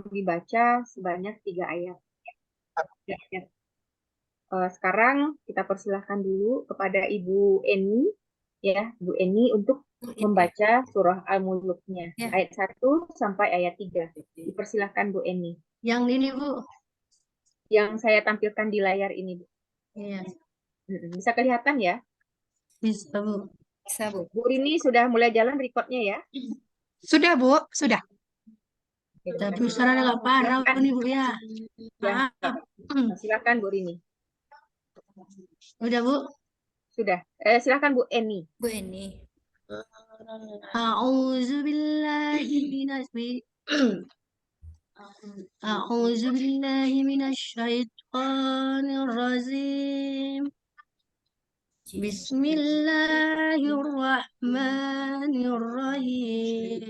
dibaca sebanyak 3 ayat. Ya, ya. Sekarang kita persilahkan dulu kepada Ibu Eni, ya, Bu Eni untuk membaca surah Al-Muluknya, Ya. ayat 1 sampai ayat 3. Dipersilahkan Bu Eni. Yang ini, Bu. Yang saya tampilkan di layar ini, Bu. Iya. Bisa kelihatan ya? Bisa, Bu. Bisa, Bu. Bu Rini sudah mulai jalan recordnya ya? Sudah, Bu. Sudah. Tapi suaranya nggak parah Silakan. nih, Bu, ya. Ya, Maaf. silakan Bu Rini. Udah, Bu. Sudah. Silakan Bu Eni. Bu Eni. A'udzu billahi أعوذ بالله من الشيطان الرجيم بسم الله الرحمن الرحيم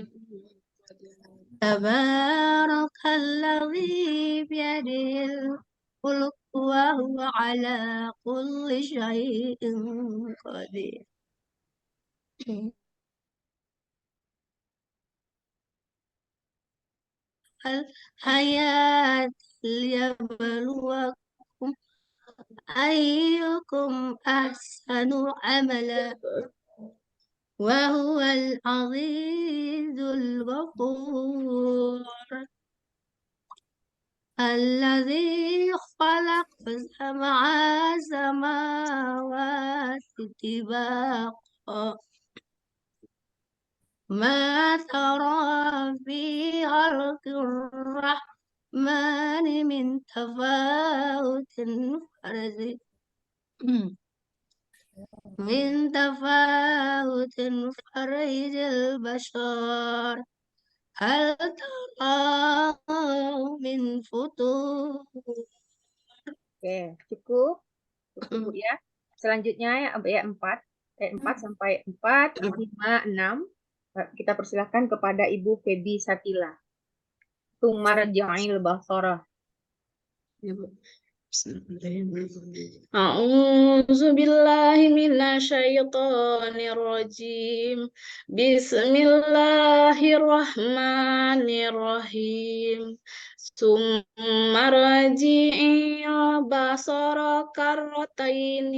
تبارك الذي بيده الملك وهو على كل شيء قدير الحياة ليبلوكم أيكم أحسن عملا وهو العزيز الغفور الذي خلق سبع سماوات طباقا ما ترى في خلق الرحمن من تفاوت فرج البشر هل ترى من فطور. Oke, cukup. Cukup Bu ya. Selanjutnya ayat 4. Ayat 4 sampai 4, 5, 6. Kita persilahkan kepada Ibu Febi Satila. Tumarja'il basara. أعوذ بالله من الشيطان الرجيم بسم الله الرحمن الرحيم ثم رجعي بصر كرتين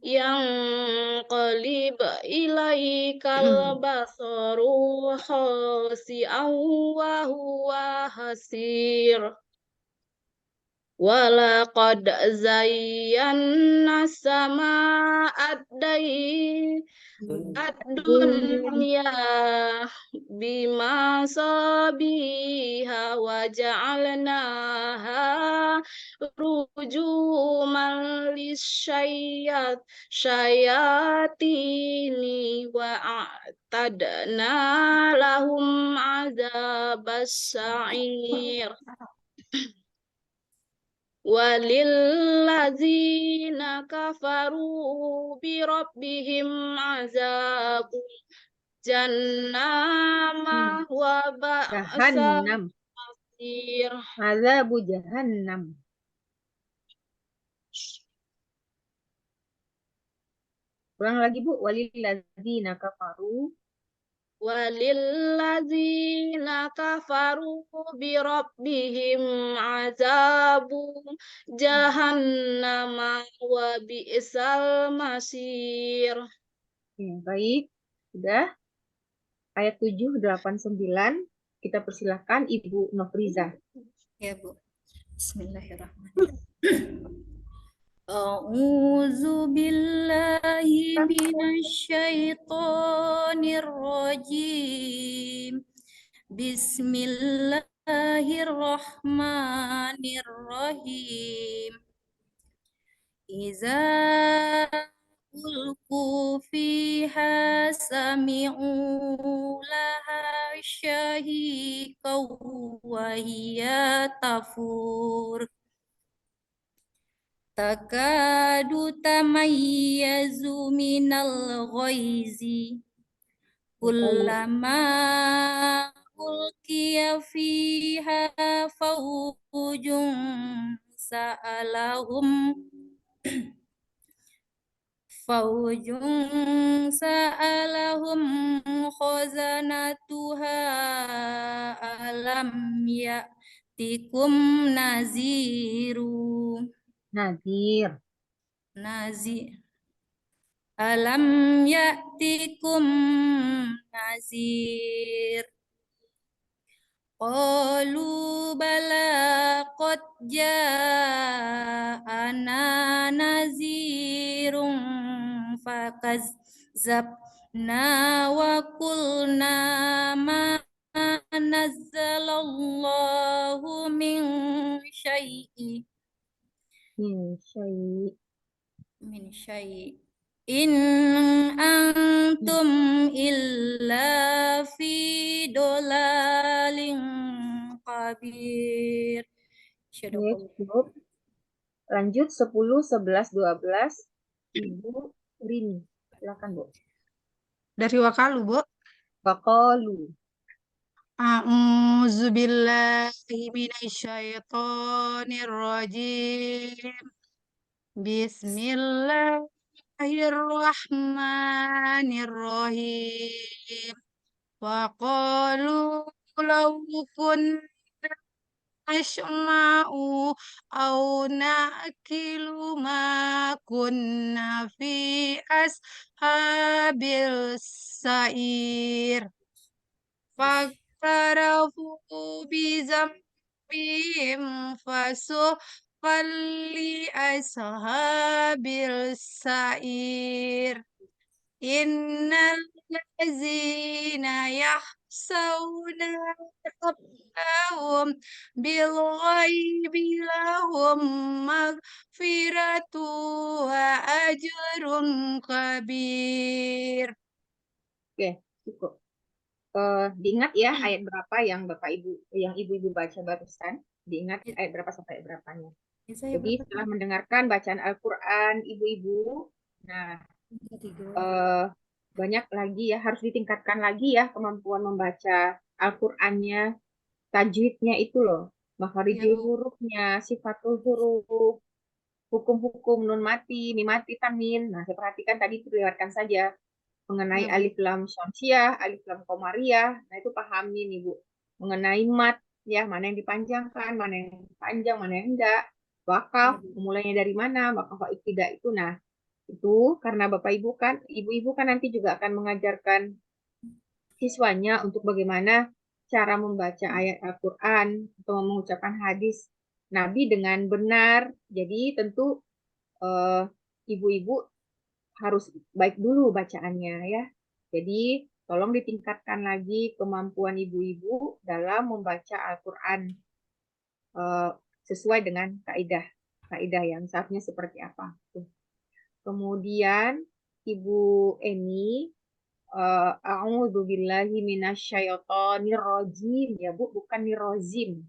ينقلب إليك البصر خاسئا وهو حسير ولقد زينا السماء الدنيا بمصابيح وجعلناها رجوما للشياطين وأعتدنا لهم عذاب السعير وللذين كفروا بربهم عذاب جهنم وبئس Jahannam. المصير. Azabu jahannam. Ulang lagi Bu. Walilladzina kafaru. وللذين كفروا بربهم عذاب جهنم وبئس المصير. Baik. Sudah. Ayat 7, 8, 9. Kita persilahkan Ibu Nofriza. Ya, Bu. Bismillahirrahmanirrahim. A'udzu billahi minasyaitonir rajim. Bismillahirrahmanirrahim. Iza ulku fiha sami'u laha syahiqa wa hiya tafur. Takadu tamayyazu minal ghaizi kullama ulqiya fiha fawjun sa'alahum Faujung sa'alahum khazanatuha alam ya'tikum naziru. Nazir. Alam ya'tikum nazir. Qalu bala qad ja'ana nazirun fakazzabna wa qulna ma nazzalallahu min syai'i Min syai'. In antum illa fi dolalin kabir. Oke, cukup. Lanjut 10, 11, 12. Ibu Rini. Silakan, Bu. Dari Wakalu, Bu. Baqalu. A'udzu billahi minasyaitonir rajim. Bismillahirrahmanirrahim. Wa qalu law kunna nasma'u aw na'kilu ma kunna fi ashabil sa'ir. Faktarafu bizambihim fasuqan li ashabil sa'ir. Innal ladzina yahsawna rabbahum bil ghaibi lahum maghfiratu wa ajrun kabir. Oke, cukup. Diingat ya ayat berapa yang Bapak Ibu, yang Ibu-ibu baca barusan. Diingat ayat berapa sampai ayat berapanya. Jadi setelah mendengarkan bacaan Al-Quran Ibu-ibu, nah banyak lagi ya, harus ditingkatkan lagi ya kemampuan membaca Al-Qur'annya, tajwidnya itu loh, makharijul hurufnya, sifatul huruf, hukum-hukum nun mati, mim mati, tanwin. Nah, saya perhatikan tadi dilewatkan saja mengenai alif lam syamsiah, alif lam qamariyah. Nah, itu pahami nih, Bu. Mengenai mat ya, mana yang dipanjangkan, mana yang panjang, mana yang enggak. Wakaf, mulainya dari mana, wakaf tidak itu. Nah, itu karena Bapak Ibu kan, Ibu-ibu kan nanti juga akan mengajarkan siswanya untuk bagaimana cara membaca ayat Al-Quran atau mengucapkan hadis Nabi dengan benar. Jadi tentu ibu-ibu harus baik dulu bacaannya ya. Jadi tolong ditingkatkan lagi kemampuan ibu-ibu dalam membaca Al-Quran sesuai dengan kaidah yang seharusnya seperti apa. Kemudian Ibu Eni, a'udzubillahi minasyaitonirrajim ya Bu, bukan nirozim.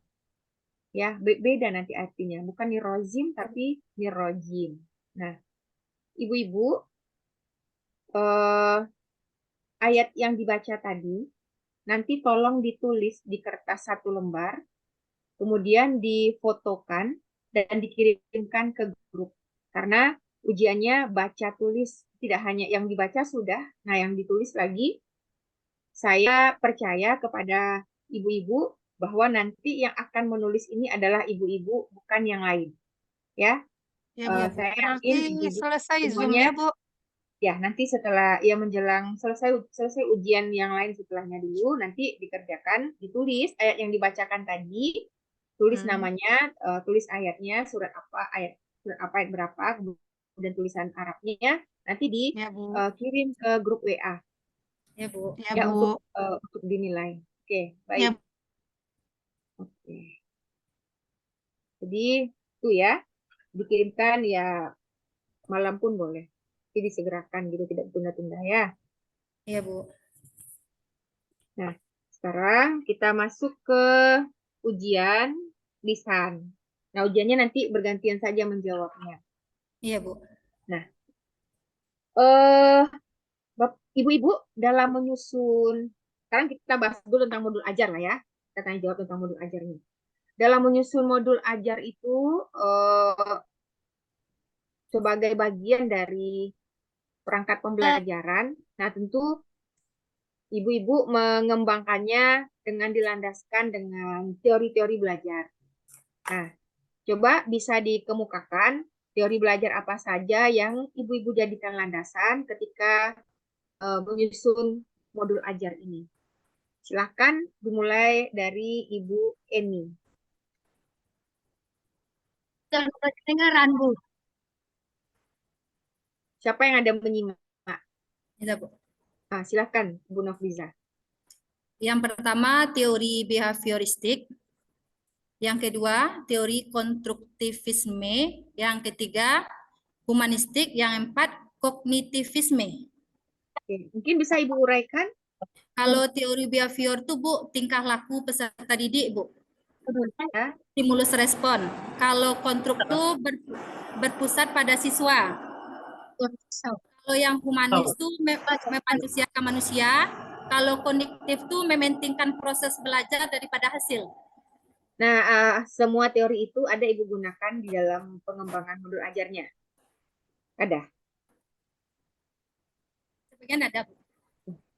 Ya, beda nanti artinya. Bukan nirozim tapi nirrojim. Nah, Ibu-ibu, ayat yang dibaca tadi nanti tolong ditulis di kertas 1 lembar, kemudian difotokan dan dikirimkan ke grup. Karena ujiannya baca tulis, tidak hanya yang dibaca sudah, nah yang ditulis lagi. Saya percaya kepada ibu-ibu bahwa nanti yang akan menulis ini adalah ibu-ibu, bukan yang lain. Ya, Ya, Bu. saya Berarti yakin ibu-ibu selesai Zoom semuanya, ya, Bu? ya nanti setelah ya menjelang selesai ujian yang lain setelahnya dulu, nanti dikerjakan, ditulis ayat yang dibacakan tadi, tulis namanya, tulis ayatnya, surat ayat berapa, kemudian tulisan Arabnya, nanti Ya, Bu. dikirim ke grup WA. Ya, Bu. Ya, Ya, Bu. untuk dinilai. Oke, baik. Ya, Oke. Jadi itu ya, dikirimkan ya malam pun boleh. Jadi disegerakan gitu, tidak tunda-tunda ya. Ya, Bu. Nah, sekarang kita masuk ke ujian lisan. Nah, ujiannya nanti bergantian saja menjawabnya. Iya, Bu. Nah, ibu-ibu dalam menyusun, sekarang kita bahas dulu tentang modul ajar lah ya. Kita tanya jawab tentang modul ajarnya. Dalam menyusun modul ajar itu sebagai bagian dari perangkat pembelajaran. Nah, tentu ibu-ibu mengembangkannya dengan dilandaskan dengan teori-teori belajar. Nah, coba bisa dikemukakan teori belajar apa saja yang ibu-ibu jadikan landasan ketika menyusun modul ajar ini. Silahkan dimulai dari Ibu Eni. Dan kedengaran, Bu. Siapa yang ada menyimak? Iya, Bu. Nah, silahkan, Bu Nofriza. Yang pertama teori behavioristik, yang kedua teori konstruktivisme, yang ketiga humanistik, yang empat kognitivisme. Oke, mungkin bisa Ibu uraikan? Kalau teori behavior itu Bu, tingkah laku peserta didik Bu, Ya. stimulus respon. Kalau konstruk itu berpusat pada siswa. Kalau yang humanis itu manusia ke manusia. Kalau kognitif itu mementingkan proses belajar daripada hasil. Nah, semua teori itu ada Ibu gunakan di dalam pengembangan modul ajarnya. Ada? Sebagian ada, Bu.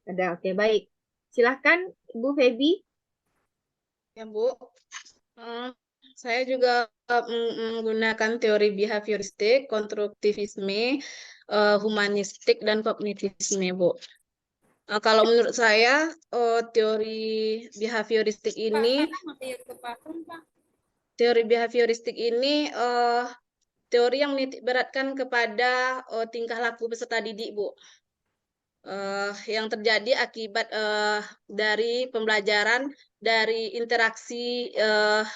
Ada, oke, baik. Silahkan, Ibu Feby. Ya, Bu. Saya juga menggunakan teori behavioristik, konstruktivisme, humanistik, dan kognitivisme, Bu. Kalau menurut saya, teori behavioristik ini teori yang menitik beratkan kepada tingkah laku peserta didik, Bu. Yang terjadi akibat dari pembelajaran, dari interaksi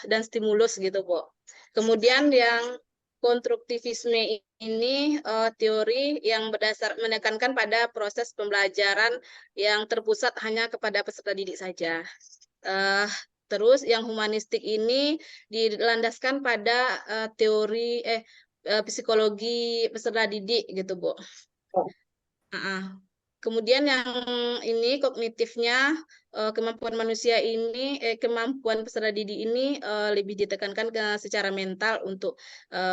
dan stimulus gitu, Bu. Kemudian yang konstruktivisme ini teori yang menekankan pada proses pembelajaran yang terpusat hanya kepada peserta didik saja. Terus yang humanistik ini dilandaskan pada teori psikologi peserta didik gitu, Bu. Kemudian yang ini kognitifnya, kemampuan manusia ini, kemampuan peserta didik ini lebih ditekankan secara mental untuk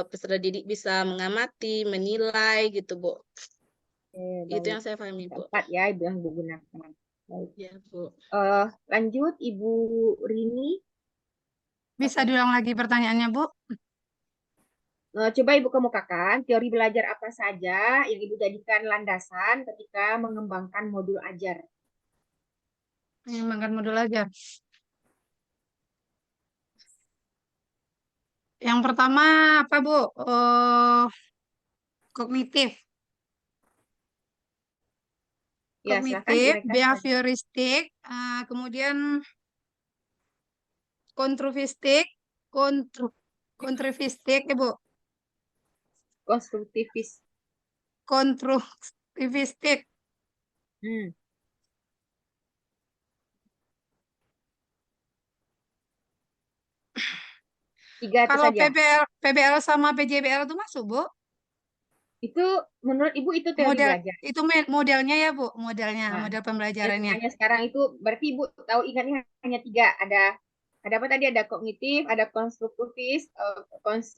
peserta didik bisa mengamati, menilai gitu, Bu. Oke, Itu baik. yang saya pahami, Bu. Empat ya, Ibu yang Ibu gunakan. Baik. Ya, Bu. Lanjut, Ibu Rini. Bisa diulang lagi pertanyaannya, Bu? Coba Ibu kemukakan teori belajar apa saja yang Ibu jadikan landasan ketika mengembangkan modul ajar. Mengembangkan modul ajar. Yang pertama apa, Bu? Kognitif. Ya, silakan Kognitif, uraikan. behavioristik, kemudian konstruktivistik, konstruktivistik, ya, Bu. Konstruktivis. Konstruktivistik. Tiga itu Kalau saja. PBL sama PJBL itu masuk, Bu? Itu menurut Ibu itu teori belajar. Itu modelnya ya, Bu, modelnya, Nah, model pembelajarannya. hanya sekarang itu berarti Ibu tahu ingatnya hanya tiga. Ada apa tadi? Ada kognitif, ada konstruktivis,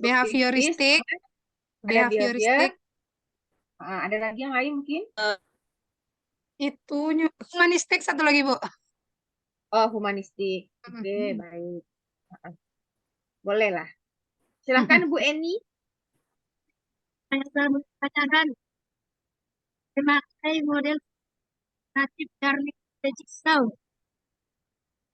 Behavioristik, ada behavior. behavioristik. Ada lagi yang lain mungkin? Itu humanistik satu lagi, Bu. Oh, humanistik. Oke, baik. Boleh lah. Silakan Bu Eni. Pacaran memakai model natif learning strategic sound.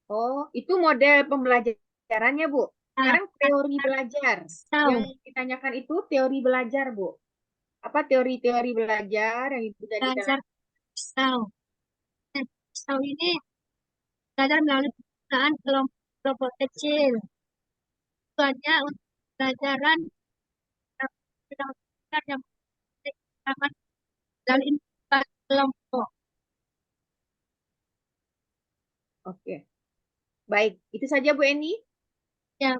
Oh, itu model pembelajarannya, Bu. Sekarang teori belajar. Yang ditanyakan itu teori belajar, Bu. Apa teori-teori belajar yang Ibu jadikan? Belajar sound. Sound ini belajar melalui penggunaan kelompok kecil. Tujuannya untuk pelajaran yang akan dari kelompok. Oke. Baik, itu saja Bu Eni. Ya.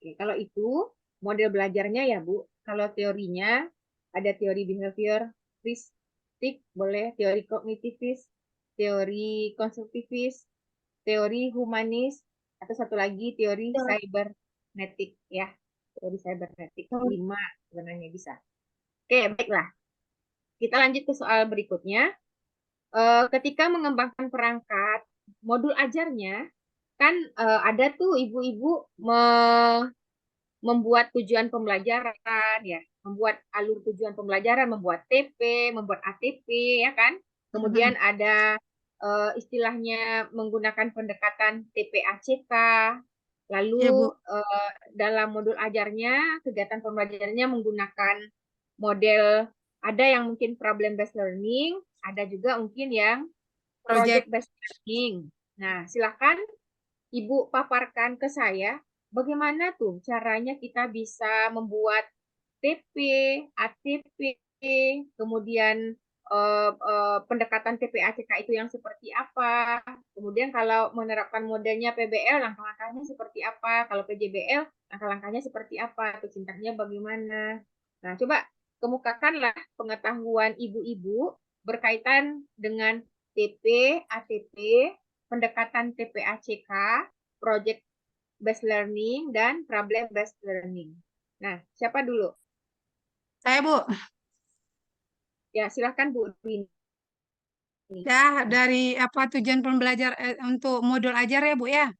Oke, kalau itu model belajarnya ya Bu. Kalau teorinya ada teori behavioristik, boleh teori kognitivis, teori konstruktivis, teori humanis, atau satu lagi teori cybernetik ya. Teori cybernetik 5 sebenarnya bisa. Oke, baiklah. kita lanjut ke soal berikutnya. Ketika mengembangkan perangkat modul ajarnya, kan ada tuh ibu-ibu membuat tujuan pembelajaran, ya, membuat alur tujuan pembelajaran, membuat TP, membuat ATP, ya kan? Kemudian ada istilahnya menggunakan pendekatan TPACK. Lalu Ya, Bu. dalam modul ajarnya, kegiatan pembelajarannya menggunakan model, ada yang mungkin problem based learning, ada juga mungkin yang project Project. based learning. Nah, silakan Ibu paparkan ke saya bagaimana tuh caranya kita bisa membuat TP, ATP, kemudian pendekatan TPACK itu yang seperti apa. Kemudian kalau menerapkan modelnya PBL, langkah-langkahnya seperti apa. Kalau PJBL, langkah-langkahnya seperti apa. Atau sintagnya bagaimana. Nah, coba kemukakanlah pengetahuan ibu-ibu berkaitan dengan TP, ATP, pendekatan TPACK, project based learning, dan problem based learning. Nah, siapa dulu? Saya, Bu. Ya, silahkan Bu Dwi. Ya, dari apa tujuan pembelajar untuk modul ajar ya, Bu ya.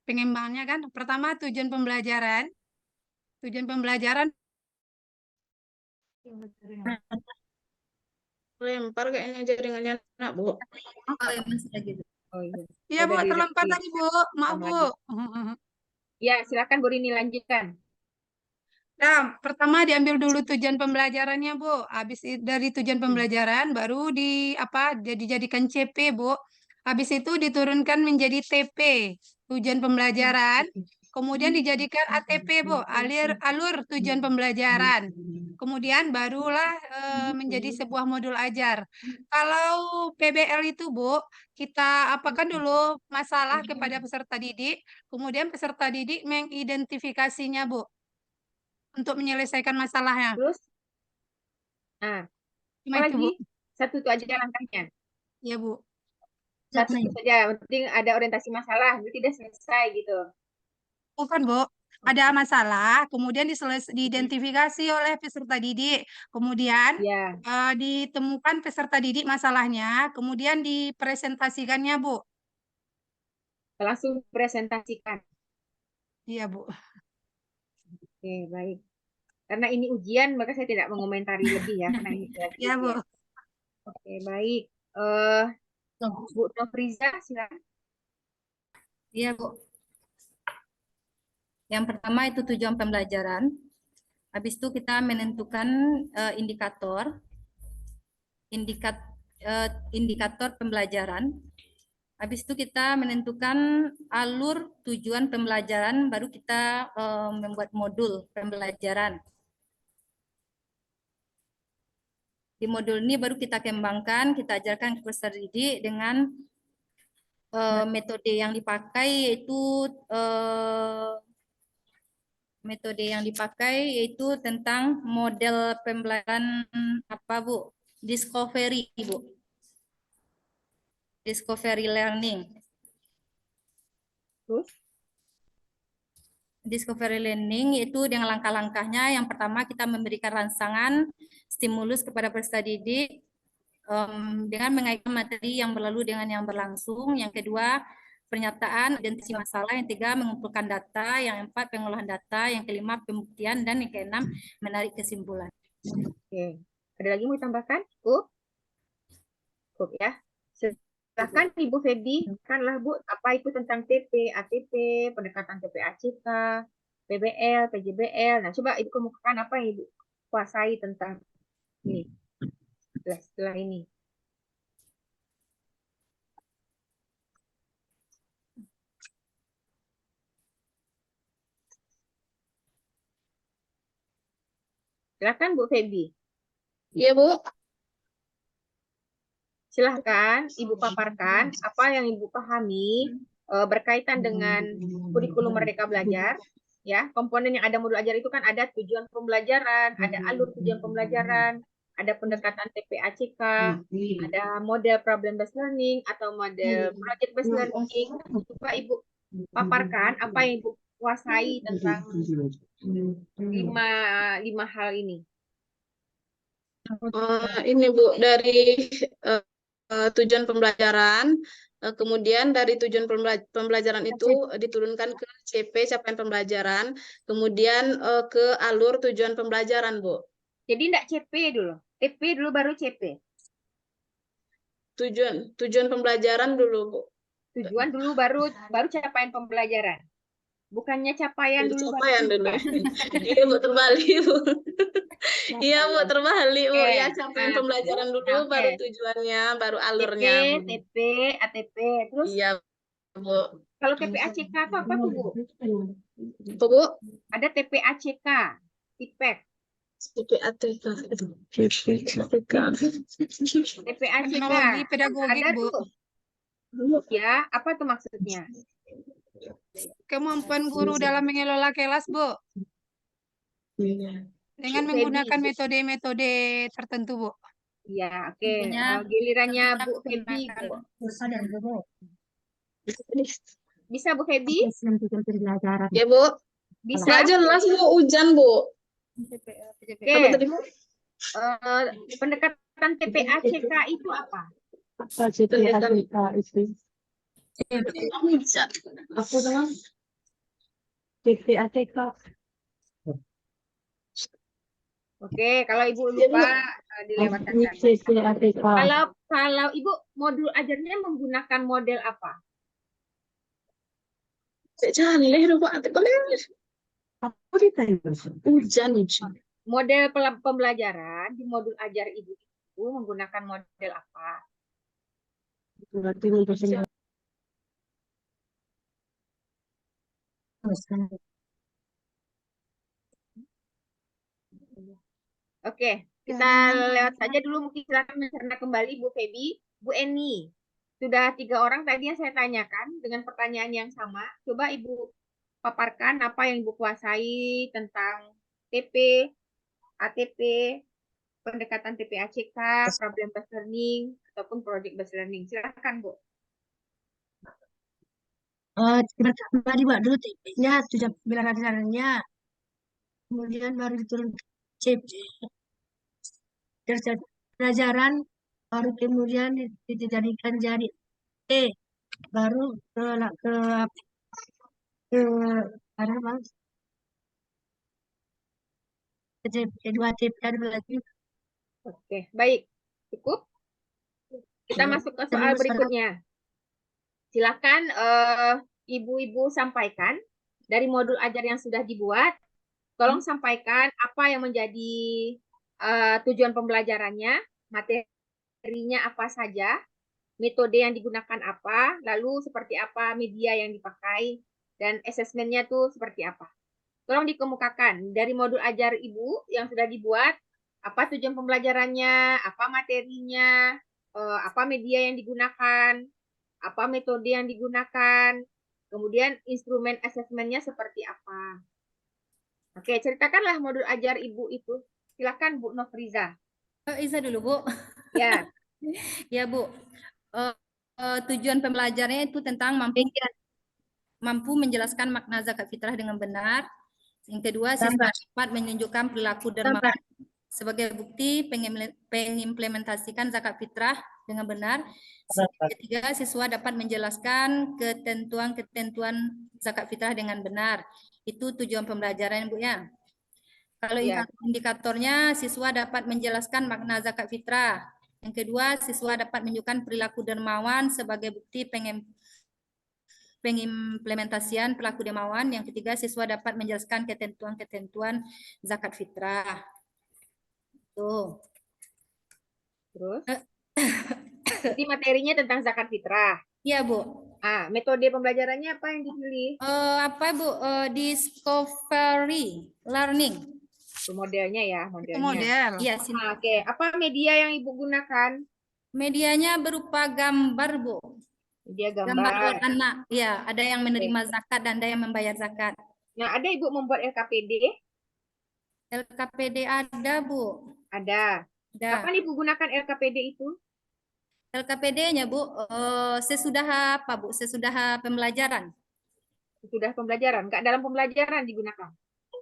Pengembangannya kan pertama tujuan pembelajaran. Tujuan pembelajaran Lempar kayaknya jaringannya nak, Bu. Oh, ya, masih lagi. Oh iya. Iya, Bu, Udah terlempar direktif. tadi, Bu. Maaf, Bu. Lagi. Ya, silakan Bu Rini lanjutkan. Nah, pertama diambil dulu tujuan pembelajarannya, Bu. Habis dari tujuan pembelajaran baru dijadikan CP, Bu. Habis itu diturunkan menjadi TP, tujuan pembelajaran. Kemudian dijadikan ATP, Bu, alur tujuan pembelajaran. Kemudian barulah menjadi sebuah modul ajar. Kalau PBL itu, Bu, kita apakan dulu masalah kepada peserta didik, kemudian peserta didik mengidentifikasinya, Bu, untuk menyelesaikan masalahnya. Terus, nah, Cuma apa itu, Bu. lagi? Satu itu aja langkahnya. Ya, Bu. Satu itu saja. Yang penting ada orientasi masalah. Itu tidak selesai gitu. Bukan, Bu. Ada masalah, kemudian diidentifikasi oleh peserta didik. Kemudian Ya, ditemukan peserta didik masalahnya, kemudian dipresentasikannya, Bu. langsung presentasikan. Iya, Bu. Oke, baik. Karena ini ujian, maka saya tidak mengomentari lebih ya. Karena ini lagi Ya, Bu. ujian. Oke, baik. Bu Nofriza, silakan. Iya, Bu. Yang pertama itu tujuan pembelajaran. Habis itu kita menentukan indikator pembelajaran. Habis itu kita menentukan alur tujuan pembelajaran, baru kita membuat modul pembelajaran. Di modul ini baru kita kembangkan, kita ajarkan ke peserta didik dengan metode yang dipakai yaitu tentang model pembelajaran apa, Bu? Discovery, Bu. Discovery learning. Terus, Discovery learning itu dengan langkah-langkahnya. Yang pertama kita memberikan rangsangan stimulus kepada peserta didik dengan mengaitkan materi yang berlalu dengan yang berlangsung. Yang kedua, pernyataan, identifikasi masalah. Yang tiga, mengumpulkan data. Yang empat, pengolahan data. Yang kelima, pembuktian. Dan yang keenam, menarik kesimpulan. oke. Ada lagi mau ditambahkan? Cukup ya. Silakan Ibu Feby, kanlah Bu, apa itu tentang TP, ATP, pendekatan TPACK, PBL, PJBL. Nah, coba Ibu kemukakan apa yang Ibu kuasai tentang ini setelah ini. Silakan Bu Feby. Iya, Bu. Silahkan Ibu paparkan apa yang Ibu pahami berkaitan dengan kurikulum Merdeka Belajar. Ya, komponen yang ada modul ajar itu kan ada tujuan pembelajaran, ada alur tujuan pembelajaran, ada pendekatan TPACK, ada model problem based learning atau model project based learning. Coba Ibu paparkan apa yang Ibu kuasai tentang lima hal ini. Ini Bu, dari eh, tujuan pembelajaran, kemudian dari tujuan pembelajaran itu diturunkan ke CP capaian pembelajaran, kemudian ke alur tujuan pembelajaran, Bu. Jadi enggak CP dulu. TP dulu baru CP. Tujuan pembelajaran dulu, Bu. Tujuan dulu baru capaian pembelajaran. Bukannya capaian dulu baru Capaian dulu. tujuan. Iya, Bu, terbalik, Bu. Iya, Bu, terbalik, Bu. Oke. Ya, capaian Nah, pembelajaran dulu, nah, oke. baru tujuannya, baru TP, alurnya, Bu. TP, ATP. Terus Iya, Bu. kalau TPACK itu apa tuh, Bu? Apa, Bu? Ada TPACK, TIPEK. CPATK. TPACK. Teknologi pedagogik, Ada Bu. tuh. Ya, apa tuh maksudnya? Kemampuan guru dalam mengelola kelas, Bu. Dengan Bu menggunakan Feby. metode-metode tertentu, Bu. Iya, oke. Intinya, Gilirannya tentunya Bu Feby, menggunakan Bu. Bu. Bisa Bu Feby? Pembelajaran. Ya, Bu. Bisa? Nggak jelas, Bu. Hujan, Bu. Oke. Apa tadi, Bu? Pendekatan TPACK itu apa? Apa CPATK itu? Hujan. Aku dengan CPATK. Oke, kalau Ibu lupa dilewatkan saja. CPATK. Kalau Ibu modul ajarnya menggunakan model apa? Jangan leh, Pak. Apa ditanya? Hujan. Model pembelajaran di modul ajar Ibu itu menggunakan model apa? Berarti untuk Oke, kita lewat saja dulu. Mungkin silakan mencerna kembali Bu Feby. Bu Eni, sudah 3 orang tadi yang saya tanyakan dengan pertanyaan yang sama. Coba Ibu paparkan apa yang Ibu kuasai tentang TP, ATP, pendekatan TPACK, problem based learning, ataupun project based learning. Silakan Bu. pertama dibuat dulu TP-nya, sudah pembelajarannya, kemudian baru diturun CP, pelajaran, baru kemudian dijadikan jadi baru ke ada mas kedua TP ada lagi. Oke, baik. Cukup. Kita masuk ke soal berikutnya. Silakan ibu-ibu sampaikan dari modul ajar yang sudah dibuat. Tolong sampaikan apa yang menjadi tujuan pembelajarannya, materinya apa saja, metode yang digunakan apa, lalu seperti apa media yang dipakai, dan asesmennya tuh seperti apa. Tolong dikemukakan dari modul ajar Ibu yang sudah dibuat, apa tujuan pembelajarannya, apa materinya, apa media yang digunakan, apa metode yang digunakan, kemudian instrumen asesmennya seperti apa. Oke, ceritakanlah modul ajar Ibu itu. Silakan Bu Nofriza. Isa dulu, Bu. Ya. Ya, Bu. Tujuan pembelajarannya itu tentang mampu menjelaskan makna zakat fitrah dengan benar. Yang kedua, siswa dapat menunjukkan perilaku dermawan sebagai bukti pengimplementasikan zakat fitrah dengan benar. Yang ketiga, siswa dapat menjelaskan ketentuan-ketentuan zakat fitrah dengan benar. Itu tujuan pembelajaran, Bu, ya. Kalau indikatornya, siswa dapat menjelaskan makna zakat fitrah. Yang kedua, siswa dapat menunjukkan perilaku dermawan sebagai bukti pengimplementasian perilaku dermawan. Yang ketiga, siswa dapat menjelaskan ketentuan-ketentuan zakat fitrah. Tuh. Terus? Jadi materinya tentang zakat fitrah. Iya, Bu. Metode pembelajarannya apa yang dipilih? Apa, Bu? Discovery learning. Itu modelnya ya, modelnya. Model. Iya, Oke. Apa media yang Ibu gunakan? Medianya berupa gambar, Bu. Media Gambar gambar. anak. Ya, ada yang menerima zakat dan ada yang membayar zakat. Nah, ada Ibu membuat LKPD? LKPD ada, Bu. Ada. Kapan Ibu gunakan LKPD itu? LKPD-nya, Bu, sesudah apa, Bu? Sesudah pembelajaran. Sudah pembelajaran, nggak dalam pembelajaran digunakan?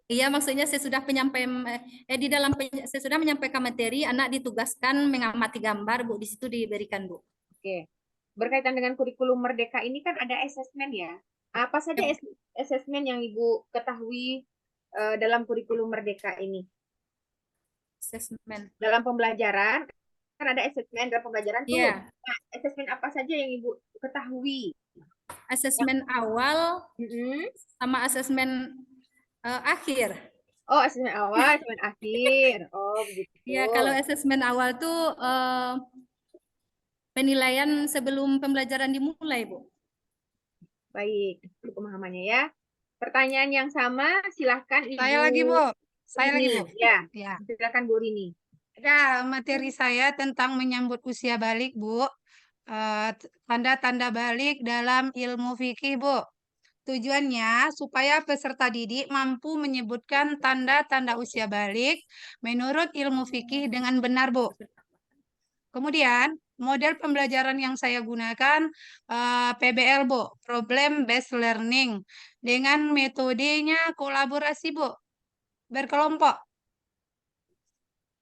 Iya, maksudnya sesudah penyampaian di dalam sesudah menyampaikan materi, anak ditugaskan mengamati gambar, Bu. Di situ diberikan, Bu. Oke. Berkaitan dengan kurikulum Merdeka ini kan ada asesmen ya. Apa saja asesmen yang Ibu ketahui dalam kurikulum Merdeka ini? Asesmen. Dalam pembelajaran, kan ada asesmen dalam pembelajaran tuh. Iya. Nah, asesmen apa saja yang Ibu ketahui? Asesmen awal Mm-mm. sama asesmen akhir. Oh, asesmen awal, asesmen akhir. Oh, begitu. Ya, kalau asesmen awal tuh penilaian sebelum pembelajaran dimulai, Bu. Baik, itu pemahamannya ya. Pertanyaan yang sama, silahkan Ibu. Saya lagi, Bu. Saya lagi, Rini. Bu. Ya, Ya. silakan Bu Rini. Ada materi saya tentang menyambut usia balik, Bu. Tanda-tanda balik dalam ilmu fikih, Bu. Tujuannya supaya peserta didik mampu menyebutkan tanda-tanda usia balik menurut ilmu fikih dengan benar, Bu. Kemudian, model pembelajaran yang saya gunakan PBL, Bu, Problem Based Learning, dengan metodenya kolaborasi, Bu, berkelompok.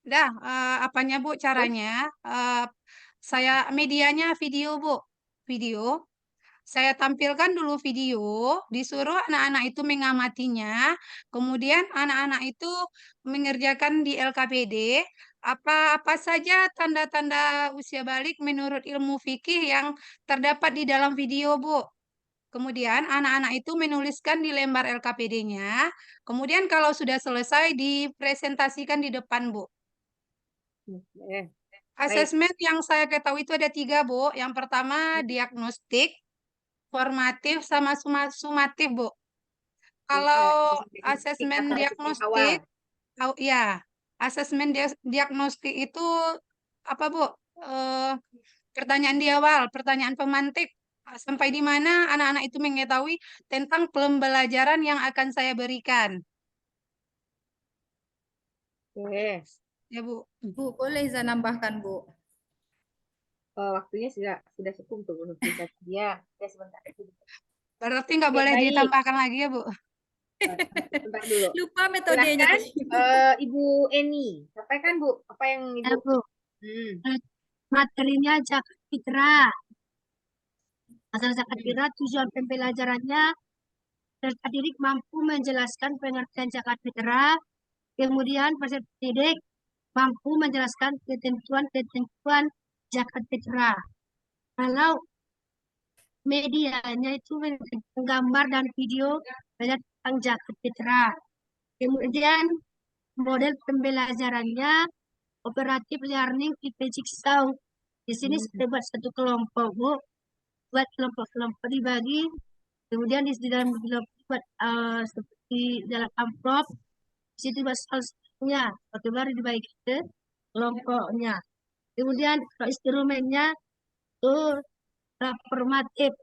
Dah, apanya, Bu, caranya? Saya medianya video, Bu. Video. Saya tampilkan dulu video, disuruh anak-anak itu mengamatinya, kemudian anak-anak itu mengerjakan di LKPD, apa saja tanda-tanda usia balik menurut ilmu fikih yang terdapat di dalam video, Bu. Kemudian anak-anak itu menuliskan di lembar LKPD-nya, kemudian kalau sudah selesai dipresentasikan di depan, Bu. Baik. Asesmen yang saya ketahui itu ada 3, Bu. Yang pertama diagnostik, formatif, sama sumatif, Bu. Kalau asesmen diagnostik, ya, asesmen diagnostik itu apa, Bu? Pertanyaan di awal, pertanyaan pemantik, sampai di mana anak-anak itu mengetahui tentang pembelajaran yang akan saya berikan. Oke. Ya, Bu. Bu, boleh saya nambahkan, Bu? Waktunya sudah cukup tuh untuk bisa dia. Ya, sebentar. Berarti nggak Oke, boleh baik. ditambahkan lagi ya, Bu? Sebentar dulu. Lupa metodenya Silakan tadi. Ibu Eni. Sampaikan, Bu, apa yang Ya, Ibu. Bu. Materinya zakat fitrah. Masalah zakat fitrah, tujuan pembelajarannya peserta didik mampu menjelaskan pengertian zakat fitrah, kemudian peserta didik mampu menjelaskan ketentuan-ketentuan zakat fitrah. Kalau medianya itu gambar dan video banyak tentang zakat fitrah. Kemudian model pembelajarannya operatif learning tipe jigsaw. Di sini saya buat satu kelompok, Bu. Buat kelompok-kelompok dibagi. Kemudian di dalam kelompok buat seperti dalam amplop. Di situ buat soalnya. Waktu baru dibagi ke kelompoknya. Kemudian kalau instrumennya itu formatif.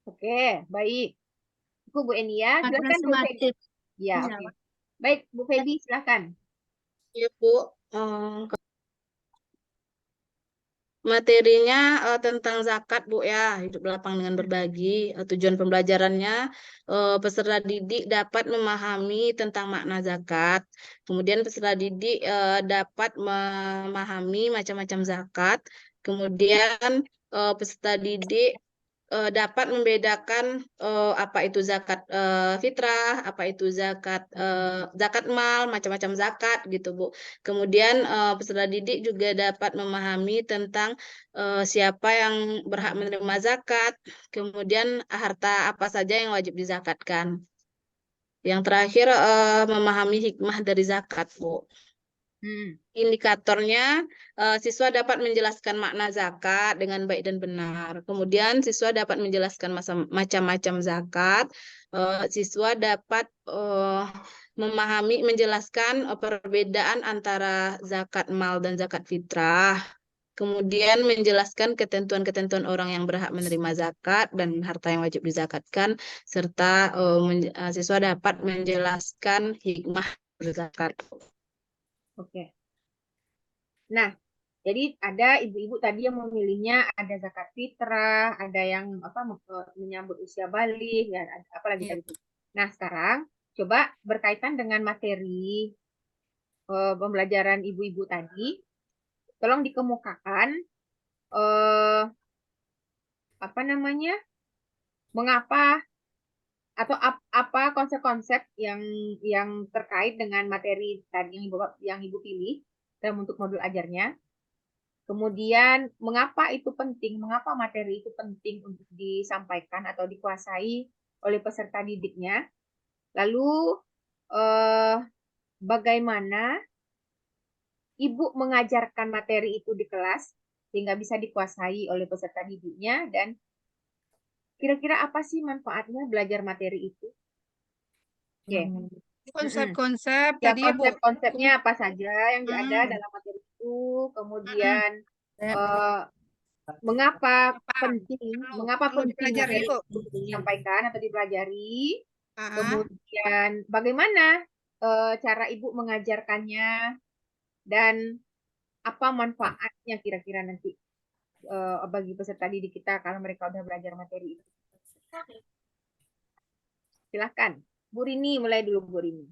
Oke, baik. Bu Eni ya, silakan Bu Feby. Ya, oke. Baik, Bu Feby, silakan. Ya, Bu. Materinya tentang zakat, Bu, ya, hidup lapang dengan berbagi. Tujuan pembelajarannya peserta didik dapat memahami tentang makna zakat. Kemudian peserta didik dapat memahami macam-macam zakat. Kemudian peserta didik dapat membedakan apa itu zakat fitrah, apa itu zakat mal, macam-macam zakat gitu, Bu. Kemudian peserta didik juga dapat memahami tentang siapa yang berhak menerima zakat, kemudian harta apa saja yang wajib dizakatkan. Yang terakhir memahami hikmah dari zakat, Bu. Indikatornya, siswa dapat menjelaskan makna zakat dengan baik dan benar. Kemudian siswa dapat menjelaskan macam-macam zakat. Siswa dapat menjelaskan perbedaan antara zakat mal dan zakat fitrah. Kemudian menjelaskan ketentuan-ketentuan orang yang berhak menerima zakat dan harta yang wajib dizakatkan, serta siswa dapat menjelaskan hikmah berzakat. Oke. Nah, Jadi ada ibu-ibu tadi yang memilihnya ada zakat fitrah, ada yang menyambut usia balik, ya apalagi Iya. tadi itu. Nah sekarang coba berkaitan dengan materi pembelajaran ibu-ibu tadi, tolong dikemukakan eh, apa namanya, mengapa atau apa konsep-konsep yang terkait dengan materi tadi yang ibu pilih dalam untuk modul ajarnya. Kemudian, mengapa itu penting? Mengapa materi itu penting untuk disampaikan atau dikuasai oleh peserta didiknya? Lalu, eh, bagaimana ibu mengajarkan materi itu di kelas sehingga bisa dikuasai oleh peserta didiknya? Dan kira-kira apa sih manfaatnya belajar materi itu? Oke. Mm-mm. Konsep-konsep Ya, tadi ya, Bu. konsep-konsepnya apa saja yang ada Hmm. dalam materi itu, Mm-mm. kemudian mengapa Apa? mengapa Perlu penting dipelajari, materi Bu. itu disampaikan atau dipelajari, Ah, kemudian bagaimana cara ibu mengajarkannya, dan apa manfaatnya kira-kira nanti bagi peserta didik kita kalau mereka udah belajar materi itu. Silahkan, Bu Rini, mulai dulu Bu Rini.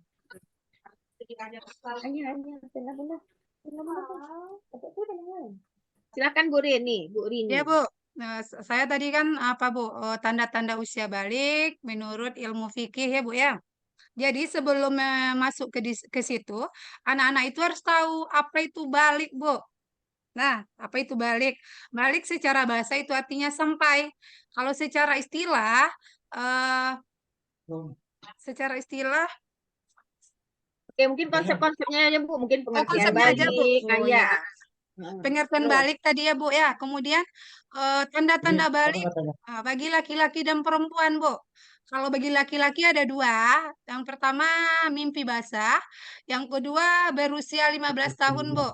Benar-benar. Silakan Bu Rini, Bu Rini. ya, Bu. Nah, saya tadi kan apa, Bu? Tanda-tanda usia balik menurut ilmu fikih ya, Bu ya. Jadi sebelum masuk ke situ, anak-anak itu harus tahu apa itu balik, Bu. Nah, apa itu balik? Balik secara bahasa itu artinya sampai. Kalau eh, secara istilah, Oke, mungkin konsep-konsepnya aja Bu, mungkin pengertian konsepnya aja, Bu. balik, Oh ya. ya, pengertian Terus, balik tadi ya, Bu ya. Kemudian tanda-tanda balik bagi laki-laki dan perempuan, Bu. Kalau bagi laki-laki ada dua. Yang pertama mimpi basah, yang kedua berusia 15 tahun, Bu.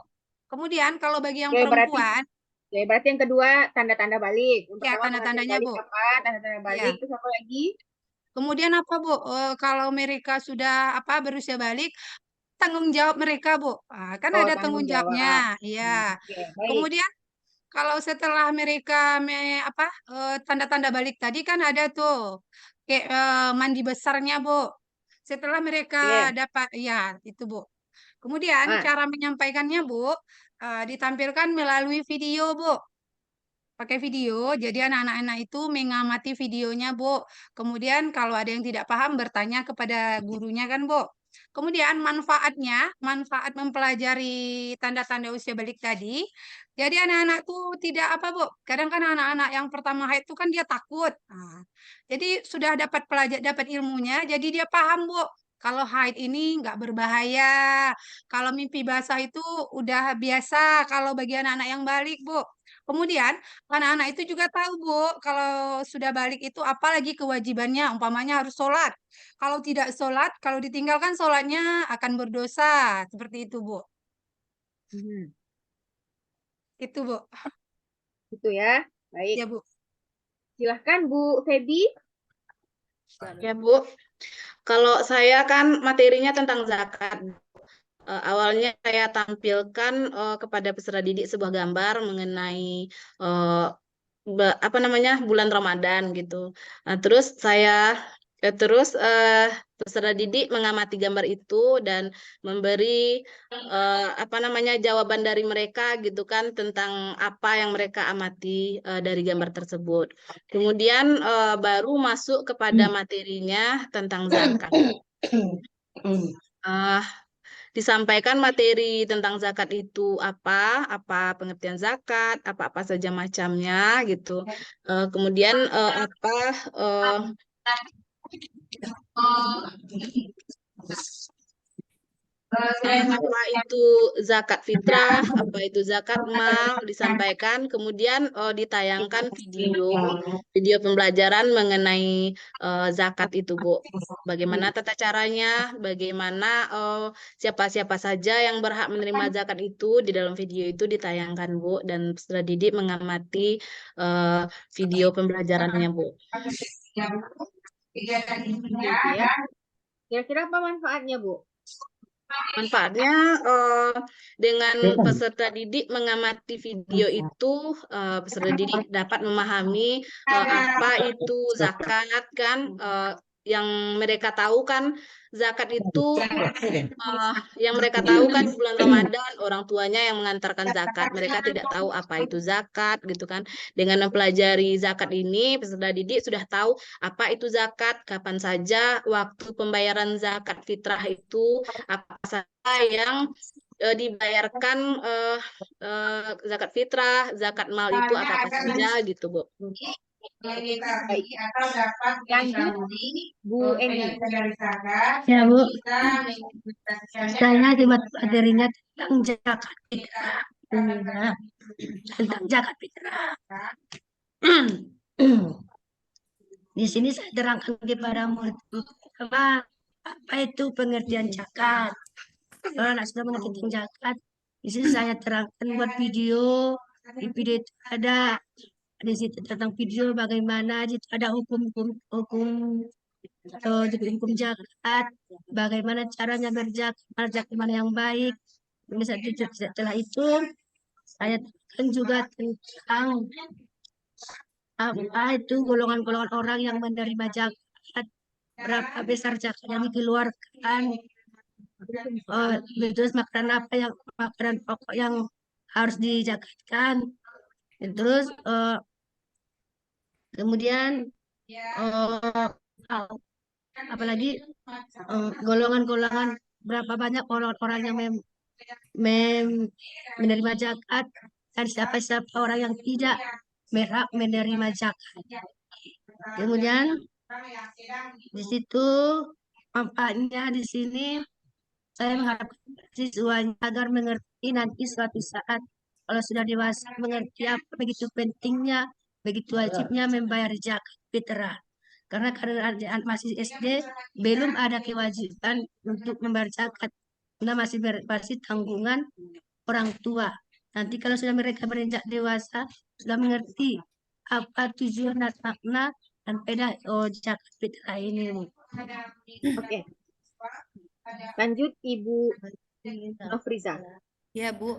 Kemudian kalau bagi yang oke, perempuan, berarti yang kedua tanda-tanda balik. Yang ya pertama pengertian tanda-tandanya, balik Bu. apa? Tanda-tanda balik, Ya. terus apa lagi? Kemudian apa, Bu? Kalau mereka sudah berusia balik, tanggung jawab mereka, Bu. Kan Oh, ada tanggung tanggung jawab. jawabnya. Iya. Oke, baik. Kemudian kalau setelah mereka tanda-tanda balik tadi kan ada tuh kayak mandi besarnya, Bu. Setelah mereka Oke. dapat ya itu, Bu. Kemudian Ah, cara menyampaikannya, Bu, ditampilkan melalui video, Bu. Pakai video, jadi anak-anak itu mengamati videonya, Bu. Kemudian kalau ada yang tidak paham bertanya kepada gurunya kan, Bu. Kemudian manfaat mempelajari tanda-tanda usia balik tadi. Jadi anak-anak tuh tidak apa, Bu. Kadang kan anak-anak yang pertama haid itu kan dia takut. Nah, jadi sudah dapat ilmunya, jadi dia paham, Bu. Kalau haid ini nggak berbahaya. Kalau mimpi basah itu udah biasa kalau bagi anak-anak yang balik, Bu. Kemudian anak-anak itu juga tahu, Bu, kalau sudah balik itu apalagi kewajibannya, umpamanya harus sholat. Kalau tidak sholat, kalau ditinggalkan sholatnya akan berdosa. Seperti itu, Bu. mhm. Itu, Bu. Itu ya. Baik. Ya, Bu. Silahkan Bu Feby. Ya, Bu. Kalau saya kan materinya tentang zakat. Awalnya saya tampilkan kepada peserta didik sebuah gambar mengenai eh, apa namanya bulan Ramadan gitu. Nah, terus peserta didik mengamati gambar itu dan memberi apa namanya jawaban dari mereka gitu kan tentang apa yang mereka amati dari gambar tersebut. Kemudian baru masuk kepada materinya tentang zakat. Eh, Disampaikan materi tentang zakat itu apa pengertian zakat, apa-apa saja macamnya gitu. Kemudian eh, apa itu zakat fitrah, apa itu zakat mal disampaikan, kemudian ditayangkan video pembelajaran mengenai zakat itu, Bu. Bagaimana tata caranya, bagaimana siapa-siapa saja yang berhak menerima zakat itu di dalam video itu ditayangkan, Bu, dan peserta didik mengamati eh, video pembelajarannya, Bu. Gitu ya. Kira-kira apa manfaatnya Bu? Manfaatnya dengan peserta didik mengamati video itu, peserta didik dapat memahami apa itu zakat kan, yang mereka tahu kan zakat itu yang mereka tahu kan bulan Ramadan orang tuanya yang mengantarkan zakat, mereka tidak tahu apa itu zakat gitu kan. Dengan mempelajari zakat ini peserta didik sudah tahu apa itu zakat, kapan saja waktu pembayaran zakat fitrah itu, apa saja yang dibayarkan zakat fitrah, zakat mal itu apa saja gitu, Bu. Baik. Lanjut, Bu Eni. Ya, Bu. Saya di materinya tentang zakat fitrah. Tentang zakat fitrah. Di sini saya terangkan kepada murid apa itu pengertian zakat. Kalau anak sudah mengerti tentang zakat, di sini saya terangkan buat video. Di video itu ada di situ tentang video bagaimana di situ ada hukum zakat, bagaimana caranya berzakat, mana yang baik. Setelah itu saya terangkan juga tentang apa itu golongan-golongan orang yang menerima zakat, berapa besar zakat yang dikeluarkan, terus makanan pokok yang harus dizakatkan, terus kemudian apalagi golongan-golongan berapa banyak orang-orang yang menerima zakat dan siapa-siapa orang yang tidak berhak menerima zakat. Kemudian di situ manfaatnya di sini saya mengharapkan siswanya agar mengerti nanti suatu saat kalau sudah dewasa mengerti apa begitu pentingnya, begitu wajibnya membayar zakat fitrah. Karena masih SD belum ada kewajiban untuk membayar zakat, karena masih tanggungan orang tua. Nanti kalau sudah mereka beranjak dewasa sudah mengerti apa tujuan dan makna dan faedah zakat fitrah ini. Oke. Lanjut, Ibu Nofriza. Ya Bu,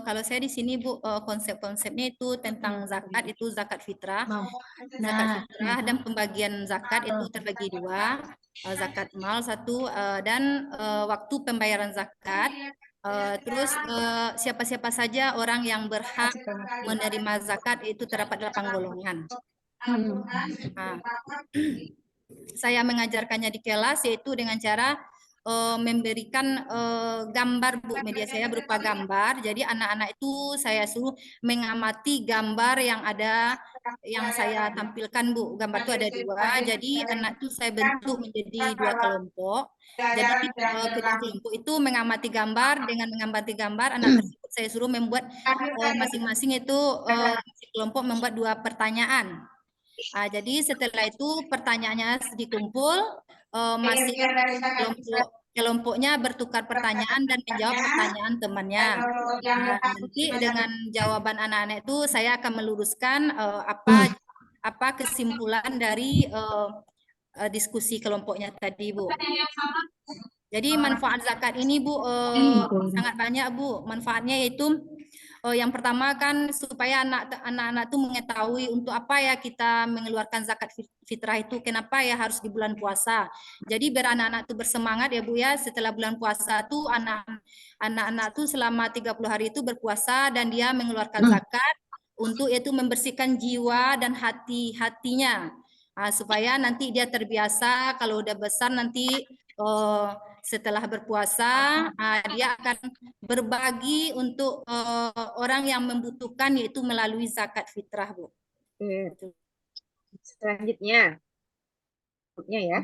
kalau saya di sini Bu, konsep-konsepnya itu tentang zakat, itu zakat fitrah. Zakat fitrah dan pembagian zakat itu terbagi dua, zakat mal satu, dan waktu pembayaran zakat. Terus siapa-siapa saja orang yang berhak menerima zakat itu terdapat 8 golongan. Nah, saya mengajarkannya di kelas yaitu dengan cara memberikan gambar Bu, media saya berupa gambar. Jadi anak-anak itu saya suruh mengamati gambar yang ada yang saya tampilkan Bu. Gambar itu ada dua. Jadi anak itu saya bentuk menjadi dua kelompok. Jadi kedua kelompok itu mengamati gambar. Dengan mengamati gambar anak tersebut saya suruh membuat masing-masing itu kelompok membuat 2 pertanyaan. Jadi setelah itu pertanyaannya dikumpul, masih kelompoknya bertukar pertanyaan dan menjawab pertanyaan temannya. Nanti dengan jawaban anak-anak itu saya akan meluruskan apa kesimpulan dari diskusi kelompoknya tadi, Bu. Jadi manfaat zakat ini Bu sangat banyak Bu. Manfaatnya yaitu yang pertama kan supaya anak-anak itu mengetahui untuk apa ya kita mengeluarkan zakat fitrah itu, kenapa ya harus di bulan puasa. Jadi biar anak-anak itu bersemangat ya Bu ya, setelah bulan puasa tuh anak-anak tuh selama 30 hari itu berpuasa dan dia mengeluarkan zakat untuk itu membersihkan jiwa dan hatinya. Supaya nanti dia terbiasa kalau udah besar nanti setelah berpuasa dia akan berbagi untuk orang yang membutuhkan yaitu melalui zakat fitrah Bu. Selanjutnya ya.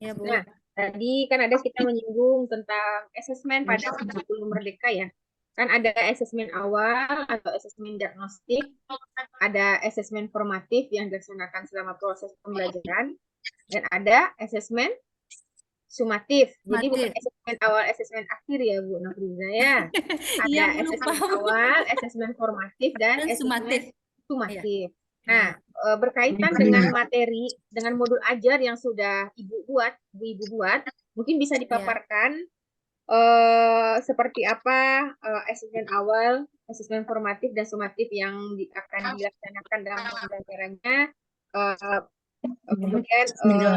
Ya Bu. Nah, tadi kan ada kita menyinggung tentang asesmen pada kurikulum merdeka ya. Kan ada asesmen awal atau asesmen diagnostik, ada asesmen formatif yang dilaksanakan selama proses pembelajaran, dan ada asesmen sumatif. Jadi bukan asesmen awal, asesmen akhir ya Bu Nofriza ya. Ada asesmen awal, asesmen formatif, dan asesmen sumatif. Nah, berkaitan dengan materi, dengan modul ajar yang sudah ibu buat, mungkin bisa dipaparkan seperti apa asesmen awal, asesmen formatif dan sumatif yang akan dilaksanakan dalam pembelajarannya. Eh, Kemudian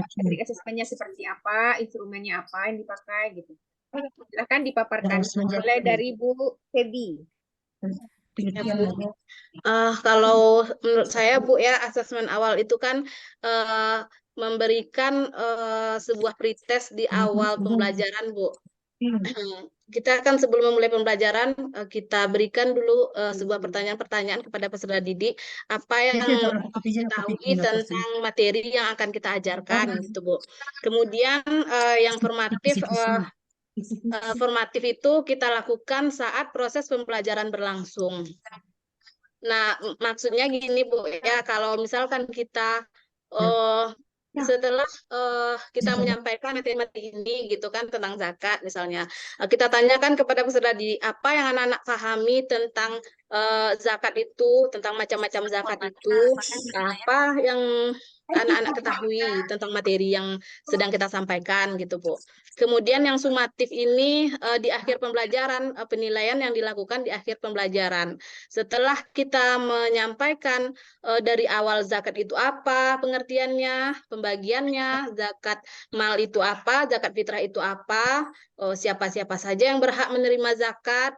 teknik asesmennya seperti apa, instrumennya apa yang dipakai gitu. Silahkan dipaparkan. Mulai dari Bu Febi. Ya, Bu. Kalau menurut saya Bu ya, asesmen awal itu kan memberikan sebuah pretest di awal pembelajaran Bu. Kita kan sebelum memulai pembelajaran kita berikan dulu sebuah pertanyaan-pertanyaan kepada peserta didik apa yang diketahui tentang materi yang akan kita ajarkan gitu Bu. Kemudian yang formatif itu kita lakukan saat proses pembelajaran berlangsung. Nah, maksudnya gini Bu ya, kalau misalkan kita setelah kita menyampaikan materi ini gitu kan tentang zakat misalnya, kita tanyakan kepada peserta didik apa yang anak-anak pahami tentang zakat itu, tentang macam-macam zakat itu, apa yang anak-anak ketahui tentang materi yang sedang kita sampaikan gitu Bu. Kemudian yang sumatif ini di akhir pembelajaran, penilaian yang dilakukan di akhir pembelajaran. Setelah kita menyampaikan dari awal zakat itu apa pengertiannya, pembagiannya, zakat mal itu apa, zakat fitrah itu apa, siapa-siapa saja yang berhak menerima zakat,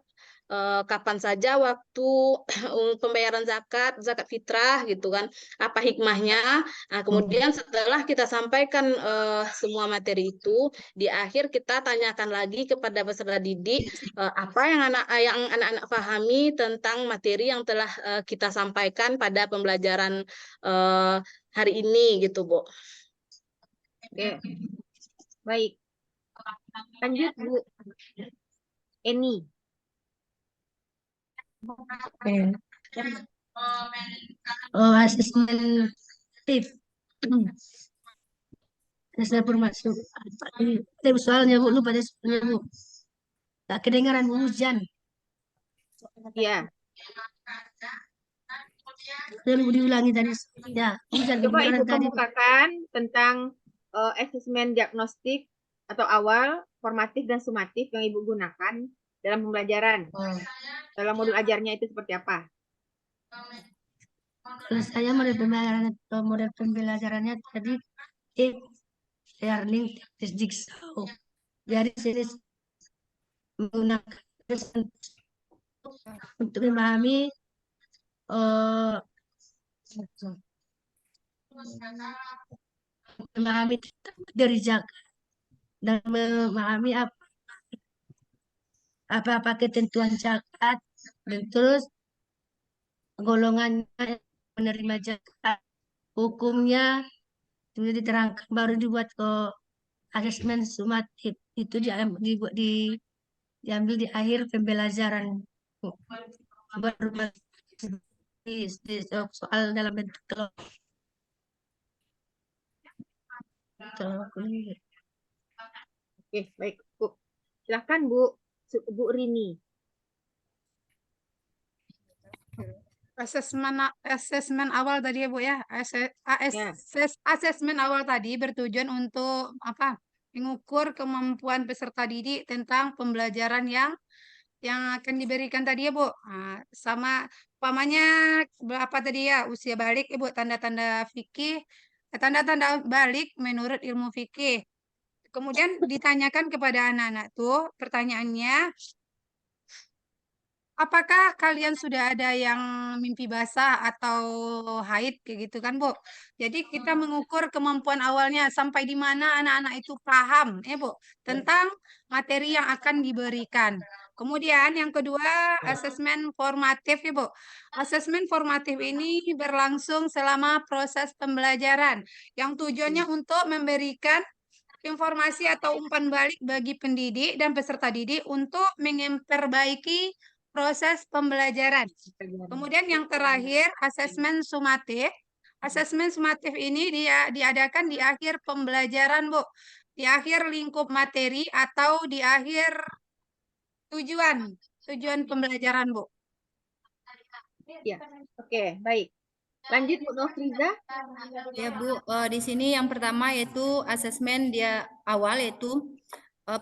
kapan saja waktu pembayaran zakat, zakat fitrah gitu kan, apa hikmahnya. Nah, kemudian setelah kita sampaikan semua materi itu, di akhir kita tanyakan lagi kepada peserta didik apa yang anak-anak pahami tentang materi yang telah kita sampaikan pada pembelajaran hari ini gitu, Bu. Oke. Baik. Lanjut Bu Eni. Asesmen tips. Asesmen bermaksud. Itu soalnya Bu, lupa deh soalnya Bu. Tak kedengaran Bu, hujan. Ya. Perlu diulangi tadi. Ya, hujan Coba Ibu kedengaran tadi. kemukakan tentang asesmen diagnostik atau awal, formatif dan sumatif yang Ibu gunakan dalam pembelajaran. Dalam modul ajarnya itu seperti apa? Kalau saya model pembelajarannya tadi learning tes jigsaw. Jadi saya menggunakan untuk memahami dari zakat dan memahami apa ketentuan zakat dan terus golongannya menerima zakat, hukumnya sudah diterangkan, baru dibuat ke asesmen sumatif itu diambil di akhir pembelajaran, baru di soal dalam bentuk Oke, baik Bu. Silakan Bu Rini. Asesmen awal tadi ya Bu ya. Asesmen awal tadi bertujuan untuk apa? Mengukur kemampuan peserta didik tentang pembelajaran yang akan diberikan tadi ya Bu. Nah, sama umpamanya apa tadi ya, usia balik ya Bu, tanda-tanda fikih, tanda-tanda balik menurut ilmu fikih. Kemudian ditanyakan kepada anak-anak tuh pertanyaannya, apakah kalian sudah ada yang mimpi basah atau haid kayak gitu kan, Bu? Jadi kita mengukur kemampuan awalnya sampai di mana anak-anak itu paham, ya, Bu, tentang materi yang akan diberikan. Kemudian yang kedua, asesmen formatif, ya, Bu. Asesmen formatif ini berlangsung selama proses pembelajaran yang tujuannya untuk memberikan informasi atau umpan balik bagi pendidik dan peserta didik untuk memperbaiki proses pembelajaran. Kemudian yang terakhir, asesmen sumatif. Asesmen sumatif ini diadakan di akhir pembelajaran, Bu. Di akhir lingkup materi atau di akhir tujuan pembelajaran, Bu. Ya, oke, baik. Lanjut Bu Nofriza. Ya Bu, di sini yang pertama yaitu asesmen dia awal yaitu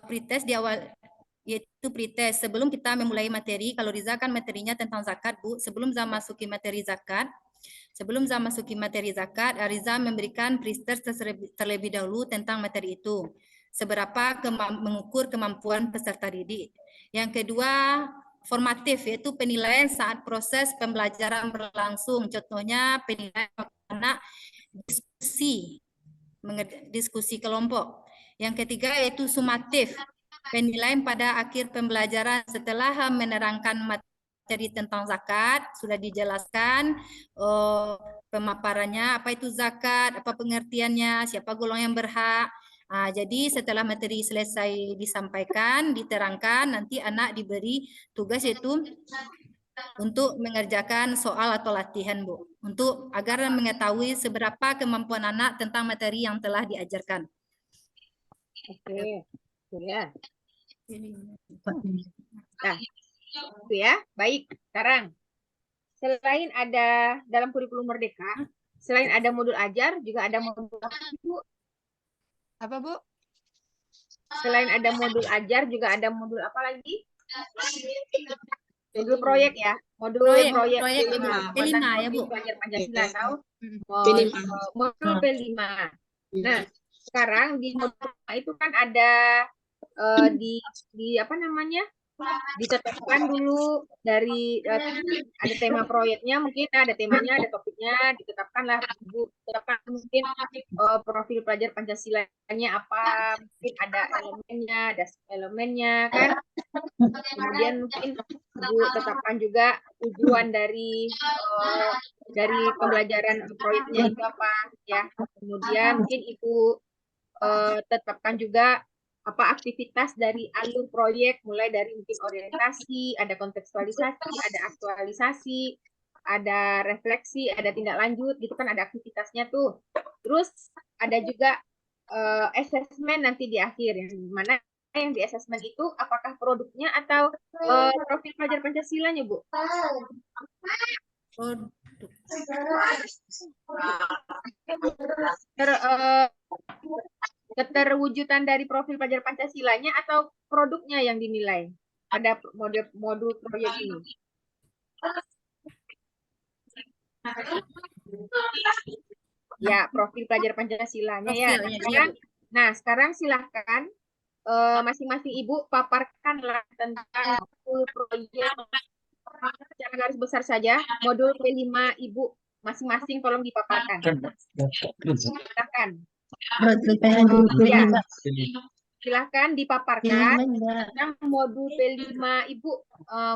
pretest di awal yaitu pretest. Sebelum kita memulai materi, kalau Riza kan materinya tentang zakat, Bu. Sebelum Riza masuki materi zakat, Riza memberikan pretest terlebih dahulu tentang materi itu. Seberapa mengukur kemampuan peserta didik. Yang kedua, formatif, yaitu penilaian saat proses pembelajaran berlangsung. Contohnya penilaian anak diskusi kelompok. Yang ketiga yaitu sumatif, penilaian pada akhir pembelajaran setelah menerangkan materi tentang zakat, sudah dijelaskan pemaparannya, apa itu zakat, apa pengertiannya, siapa golongan yang berhak. Jadi setelah materi selesai disampaikan, diterangkan, nanti anak diberi tugas yaitu untuk mengerjakan soal atau latihan, Bu, untuk agar mengetahui seberapa kemampuan anak tentang materi yang telah diajarkan. Oke, ya. Nah, itu ya. Baik, sekarang selain ada dalam kurikulum Merdeka, selain ada modul ajar, juga ada modul apa, Bu? Apa, Bu? Selain ada modul ajar, juga ada modul apa lagi? Modul proyek ya, modul proyek P5 ya, Bu. Pelajar Pancasila atau P5. modul P5. Nah, sekarang di modul itu kan ada di apa namanya? Ditetapkan dulu dari ada tema proyeknya, mungkin ada temanya, ada topiknya, ditetapkanlah Bu, tetapkan mungkin profil pelajar Pancasilanya apa, mungkin ada elemennya kan. Kemudian mungkin Bu tetapkan juga tujuan dari pembelajaran proyeknya itu apa ya. Kemudian mungkin Ibu tetapkan juga apa aktivitas dari alur proyek, mulai dari mungkin orientasi, ada kontekstualisasi, ada aktualisasi, ada refleksi, ada tindak lanjut, gitu kan ada aktivitasnya tuh. Terus ada juga assessment nanti di akhir, yang mana yang di assessment itu apakah produknya atau profil pelajar Pancasilanya, Bu? Keterwujudan dari profil pelajar Pancasilanya atau produknya yang dinilai pada modul proyek ini? Ya, profil pelajar Pancasilanya ya. Nah, sekarang silahkan masing-masing Ibu paparkanlah tentang modul proyek secara garis besar saja. Modul P5 Ibu masing-masing tolong dipaparkan. Silakan. Ya. Silahkan dipaparkan tentang modul P5 Ibu,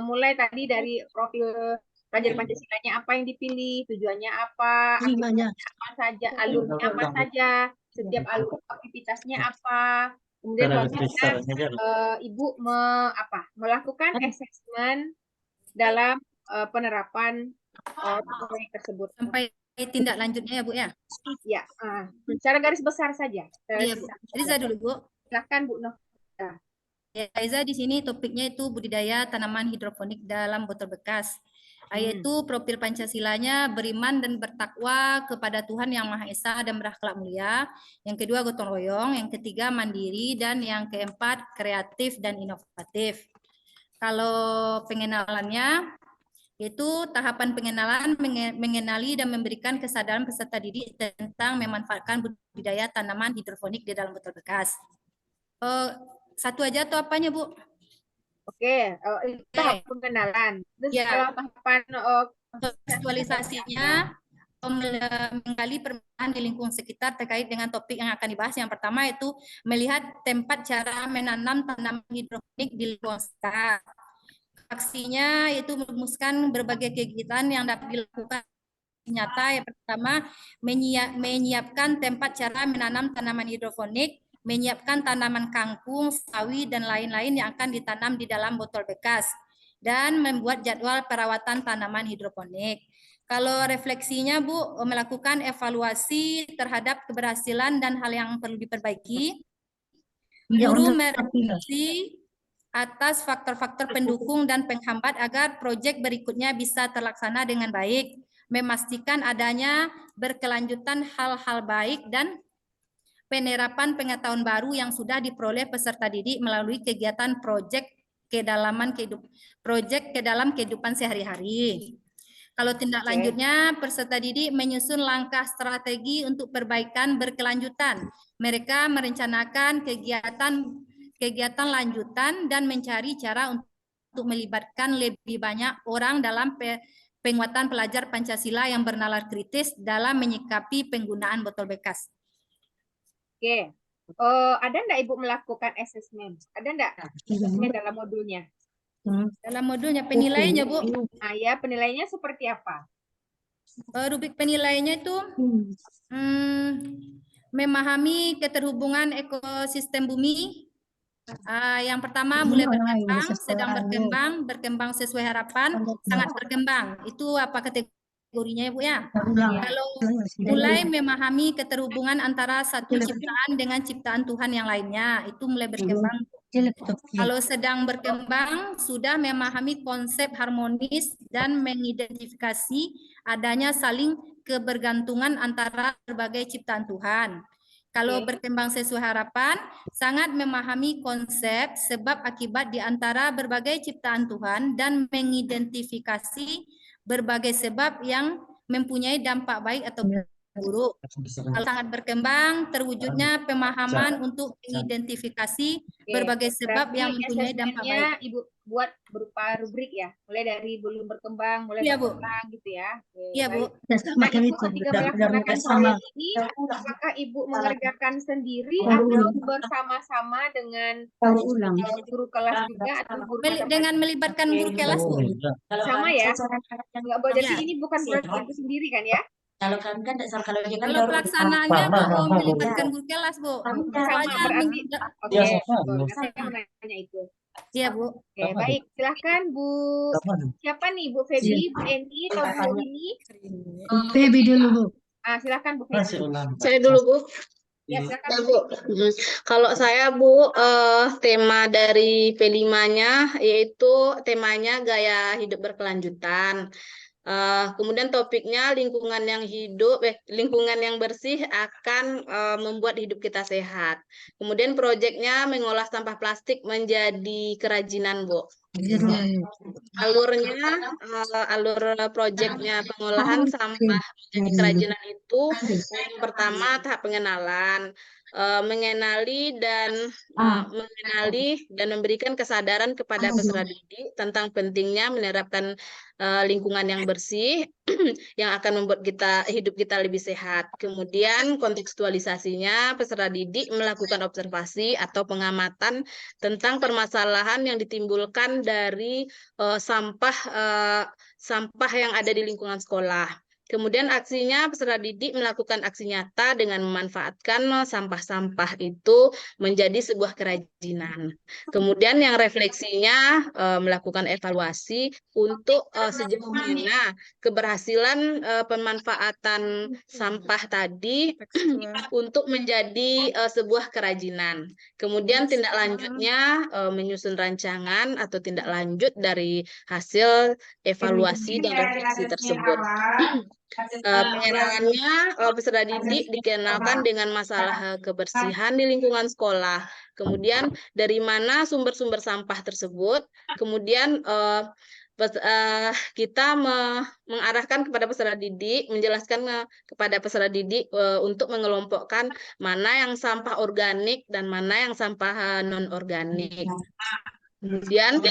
mulai tadi dari profil pelajar Pancasilanya apa yang dipilih, tujuannya apa, apa saja, alurnya apa saja, setiap alur aktivitasnya apa, kemudian Ibu melakukan assessment dalam penerapan proyek tersebut. Sampai tindak lanjutnya ya, Bu ya? Ya, secara garis besar saja. Iya, Bu. Riza dulu, Bu. Silakan, Bu Noh. Ya, Riza di sini topiknya itu budidaya tanaman hidroponik dalam botol bekas. Yaitu profil Pancasilanya beriman dan bertakwa kepada Tuhan Yang Maha Esa dan berakhlak mulia. Yang kedua gotong royong, yang ketiga mandiri, dan yang keempat kreatif dan inovatif. Kalau pengenalannya, yaitu tahapan pengenalan, mengenali dan memberikan kesadaran peserta didik tentang memanfaatkan budidaya tanaman hidroponik di dalam botol bekas. Satu aja atau apanya, Bu? Oke, itu tahap pengenalan. Terus kalau tahapan aktualisasinya, menggali permasalahan di lingkungan sekitar terkait dengan topik yang akan dibahas. Yang pertama itu melihat tempat cara menanam tanaman hidroponik di lingkungan sekitar. Aksinya yaitu merumuskan berbagai kegiatan yang dapat dilakukan nyata. Yang pertama, menyiapkan tempat cara menanam tanaman hidroponik, menyiapkan tanaman kangkung, sawi, dan lain-lain yang akan ditanam di dalam botol bekas, dan membuat jadwal perawatan tanaman hidroponik. Kalau refleksinya, Bu, melakukan evaluasi terhadap keberhasilan dan hal yang perlu diperbaiki. Guru merefleksi atas faktor-faktor pendukung dan penghambat agar proyek berikutnya bisa terlaksana dengan baik, memastikan adanya berkelanjutan hal-hal baik dan penerapan pengetahuan baru yang sudah diperoleh peserta didik melalui kegiatan proyek proyek ke dalam kehidupan sehari-hari. Kalau tindak Oke. lanjutnya, peserta didik menyusun langkah strategi untuk perbaikan berkelanjutan. Mereka merencanakan kegiatan lanjutan dan mencari cara untuk melibatkan lebih banyak orang dalam penguatan pelajar Pancasila yang bernalar kritis dalam menyikapi penggunaan botol bekas. Oke. Ada enggak Ibu melakukan assessment? Ada enggak assessment dalam modulnya? Dalam modulnya penilaiannya, Bu, Ya, penilaiannya seperti apa? rubrik penilaiannya itu memahami keterhubungan ekosistem bumi. Yang pertama mulai berkembang, sedang berkembang sesuai harapan, sangat berkembang. Itu apa kategorinya, Bu ya? Kalau mulai memahami keterhubungan antara satu ciptaan dengan ciptaan Tuhan yang lainnya, itu mulai berkembang. Kalau sedang berkembang, sudah memahami konsep harmonis dan mengidentifikasi adanya saling kebergantungan antara berbagai ciptaan Tuhan. Kalau berkembang sesuai harapan, sangat memahami konsep sebab akibat di antara berbagai ciptaan Tuhan dan mengidentifikasi berbagai sebab yang mempunyai dampak baik atau buruk. Kalau sangat berkembang, terwujudnya pemahaman untuk mengidentifikasi berbagai sebab yang mempunyai dampak baik. Ibu buat berupa rubrik ya, mulai dari belum berkembang, mulai Iya, Bu. berkembang gitu ya. Iya, Bu. Nah, Ibu ketika melaksanakan proyek ini, apakah Ibu mengerjakan sendiri atau bersama-sama dengan guru kelas juga atau guru Dengan melibatkan guru kelas, Bu. sama ya? Enggak boleh, jadi Ya. ini bukan proyek Ibu sendiri kan ya? Kalau kami kan dasar kalau kita Kalau pelaksanaannya kalau melibatkan guru kelas, Bu. Soalnya berarti oke, saya mau nanya itu. Iya, Bu. Oke, baik. Silahkan Bu. Siapa nih? Bu Febi, Bu Eni, atau Bu ini? Febi dulu, Bu. Silahkan Bu Febi. Saya dulu, Bu. Ya, silakan Ya, Bu. Bu. Kalau saya, Bu, tema dari P5-nya yaitu temanya gaya hidup berkelanjutan. Kemudian topiknya lingkungan yang bersih akan membuat hidup kita sehat. Kemudian proyeknya mengolah sampah plastik menjadi kerajinan, Bu. Alur proyeknya pengolahan sampah menjadi kerajinan itu yang pertama tahap pengenalan, mengenali dan memberikan kesadaran kepada peserta didik tentang pentingnya menerapkan lingkungan yang bersih yang akan membuat hidup kita lebih sehat. Kemudian kontekstualisasinya peserta didik melakukan observasi atau pengamatan tentang permasalahan yang ditimbulkan dari sampah yang ada di lingkungan sekolah. Kemudian aksinya peserta didik melakukan aksi nyata dengan memanfaatkan sampah-sampah itu menjadi sebuah kerajinan. Kemudian yang refleksinya melakukan evaluasi untuk sejauh mana keberhasilan pemanfaatan sampah tadi untuk menjadi sebuah kerajinan. Kemudian tindak lanjutnya menyusun rancangan atau tindak lanjut dari hasil evaluasi dan refleksi tersebut. Pengenalannya peserta didik dikenalkan dengan masalah kebersihan di lingkungan sekolah. Kemudian dari mana sumber-sumber sampah tersebut. Kemudian kita mengarahkan kepada peserta didik, menjelaskan kepada peserta didik untuk mengelompokkan mana yang sampah organik dan mana yang sampah non-organik. Kemudian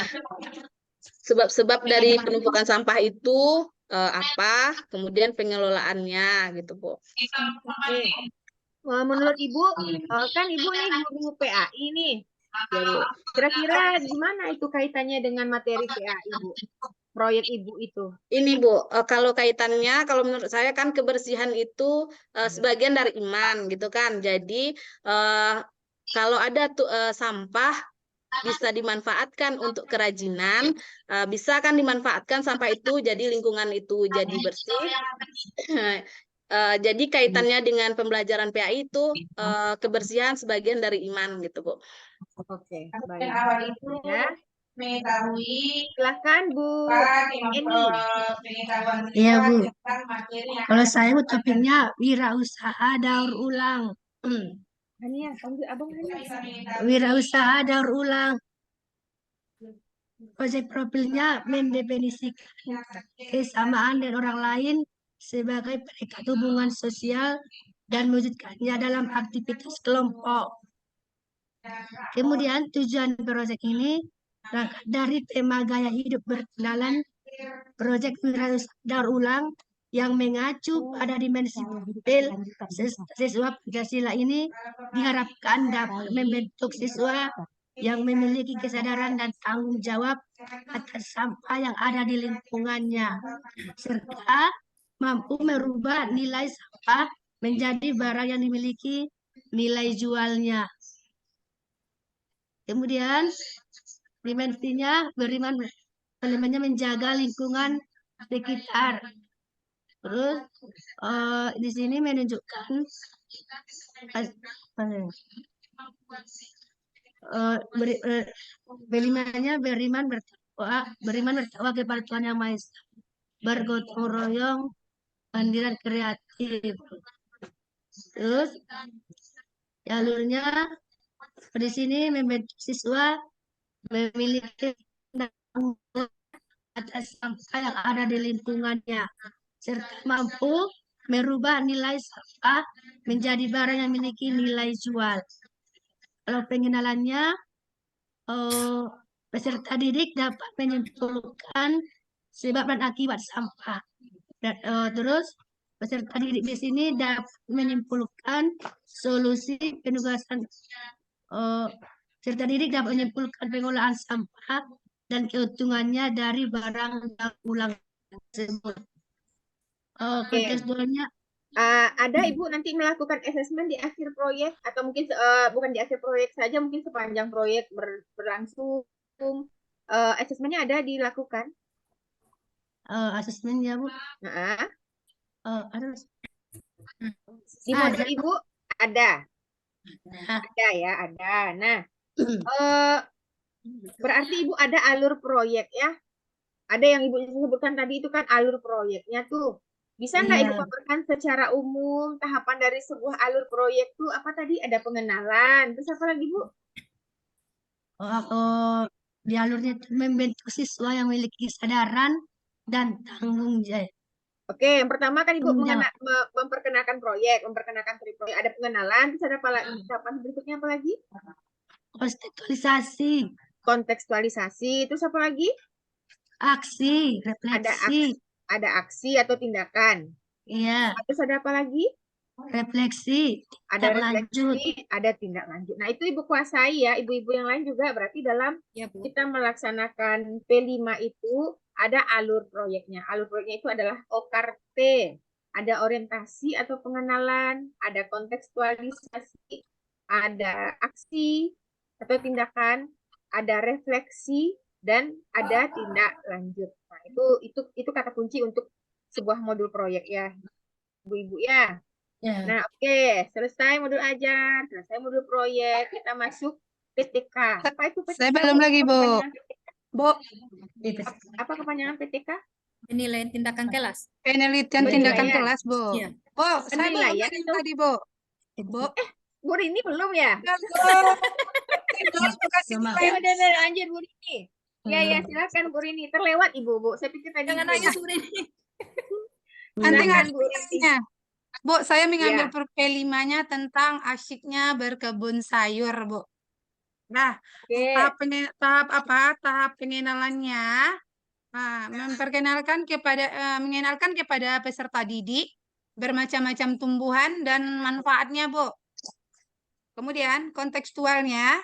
sebab-sebab dari penumpukan sampah itu apa, kemudian pengelolaannya gitu, Bu. Menurut Ibu, kan Ibu nih guru PAI nih. Kira-kira gimana itu kaitannya dengan materi PAI, Bu? Proyek Ibu itu. Ini, Bu, kalau kaitannya, kalau menurut saya kan kebersihan itu sebagian dari iman gitu kan. Jadi kalau ada sampah bisa dimanfaatkan untuk kerajinan, bisa kan dimanfaatkan sampah itu jadi lingkungan itu jadi bersih. Jadi kaitannya dengan pembelajaran PAI itu kebersihan sebagian dari iman gitu, Bu. Oke, baik. Ya. Silahkan Bu Eni. Iya, Bu. Kalau saya topiknya wirausaha daur ulang. Hania, panggil Abang Hania. Wirausaha daur ulang. Proyek profilnya mendefinisikan kesamaan dengan orang lain sebagai perekat hubungan sosial dan mewujudkannya dalam aktivitas kelompok. Kemudian tujuan proyek ini berangkat dari tema gaya hidup berkenalan. Proyek daur ulang yang mengacu pada dimensi profil siswa Pancasila ini diharapkan dapat membentuk siswa yang memiliki kesadaran dan tanggung jawab atas sampah yang ada di lingkungannya, serta mampu merubah nilai sampah menjadi barang yang dimiliki nilai jualnya. Kemudian dimensinya elemennya menjaga lingkungan sekitar. Terus di sini menunjukkan beriman bertakwa kepada Tuhan Yang Maha Esa, bergotong royong, mandiri kreatif. Terus jalurnya di sini membentuk siswa memiliki tanggung jawab atas sampah yang ada di lingkungannya, serta mampu merubah nilai sampah menjadi barang yang memiliki nilai jual. Kalau pengenalannya, peserta didik dapat menyimpulkan sebab dan akibat sampah. Terus peserta didik di sini dapat menyimpulkan solusi penugasan. Peserta didik dapat menyimpulkan pengolahan sampah dan keuntungannya dari barang daur ulang tersebut. Kontekstualnya ada Ibu nanti melakukan asesmen di akhir proyek atau mungkin bukan di akhir proyek saja, mungkin sepanjang proyek berlangsung. Asesmennya ada dilakukan? asesmennya Bu. Nah, Ada. di modul Ada. Ibu ada. Nah. Ada ya, ada. Nah, berarti Ibu ada alur proyek ya. Ada yang Ibu sebutkan tadi itu kan alur proyeknya tuh. Bisa nggak Ibu paparkan secara umum tahapan dari sebuah alur proyek tuh apa tadi? Ada pengenalan. Terus apa lagi Bu? Di alurnya itu membentuk siswa yang memiliki kesadaran dan tanggung jawab. Oke, yang pertama kan Ibu memperkenalkan proyek, proyek. Ada pengenalan, terus ada apa lagi? Tahapan berikutnya apa lagi? Kontekstualisasi. Terus apa lagi? Aksi, refleksi. Ada aksi atau tindakan. Iya. Terus ada apa lagi? Refleksi. Ada refleksi, ada tindak lanjut. Nah, itu Ibu kuasai ya. Ibu-ibu yang lain juga berarti dalam kita melaksanakan P5 itu ada alur proyeknya. Alur proyeknya itu adalah OKRT. Ada orientasi atau pengenalan, ada kontekstualisasi, ada aksi atau tindakan, ada refleksi, dan ada tindak lanjut. Nah, itu kata kunci untuk sebuah modul proyek ya, Ibu-ibu ya. Nah, oke. Selesai modul ajar, selesai modul proyek, kita masuk PTK. Apa itu PTK? Saya belum lagi, Bu. Bu, Apa kepanjangan PTK? Penilaian tindakan kelas. penelitian tindakan kelas, Bu. Iya. Bu, saya belum Penilaian lagi itu. tadi, Bu. Bu. Bu Rini belum ya? Kasih Ya udah lanjut Bu Rini. Ya, silakan Bu Rini. Terlewat Ibu, Bu. Saya pikir tadi. Jangan nangis Bu Rini. Nanti nggak Bu Rini. Bu, saya mengambil P5-nya tentang asyiknya berkebun sayur, Bu. Nah, tahap pengenalannya, mengenalkan kepada peserta didik bermacam-macam tumbuhan dan manfaatnya, Bu. Kemudian kontekstualnya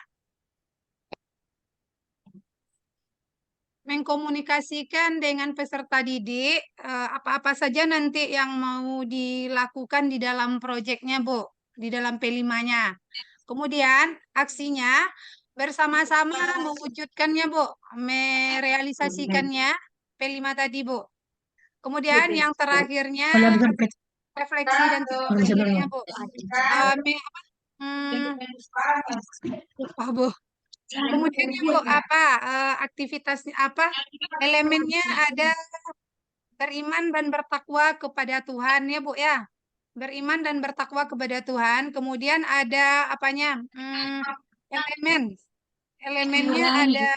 mengkomunikasikan dengan peserta didik apa-apa saja nanti yang mau dilakukan di dalam proyeknya, Bu, di dalam P5-nya. Kemudian aksinya bersama-sama mewujudkannya, Bu, merealisasikannya P5 tadi, Bu. Kemudian yang terakhirnya refleksi dan tindak Bu. Bu. Kemudian Bu, aktivitasnya elemennya ada beriman dan bertakwa kepada Tuhan ya, Bu ya. Beriman dan bertakwa kepada Tuhan. Kemudian ada elemennya ada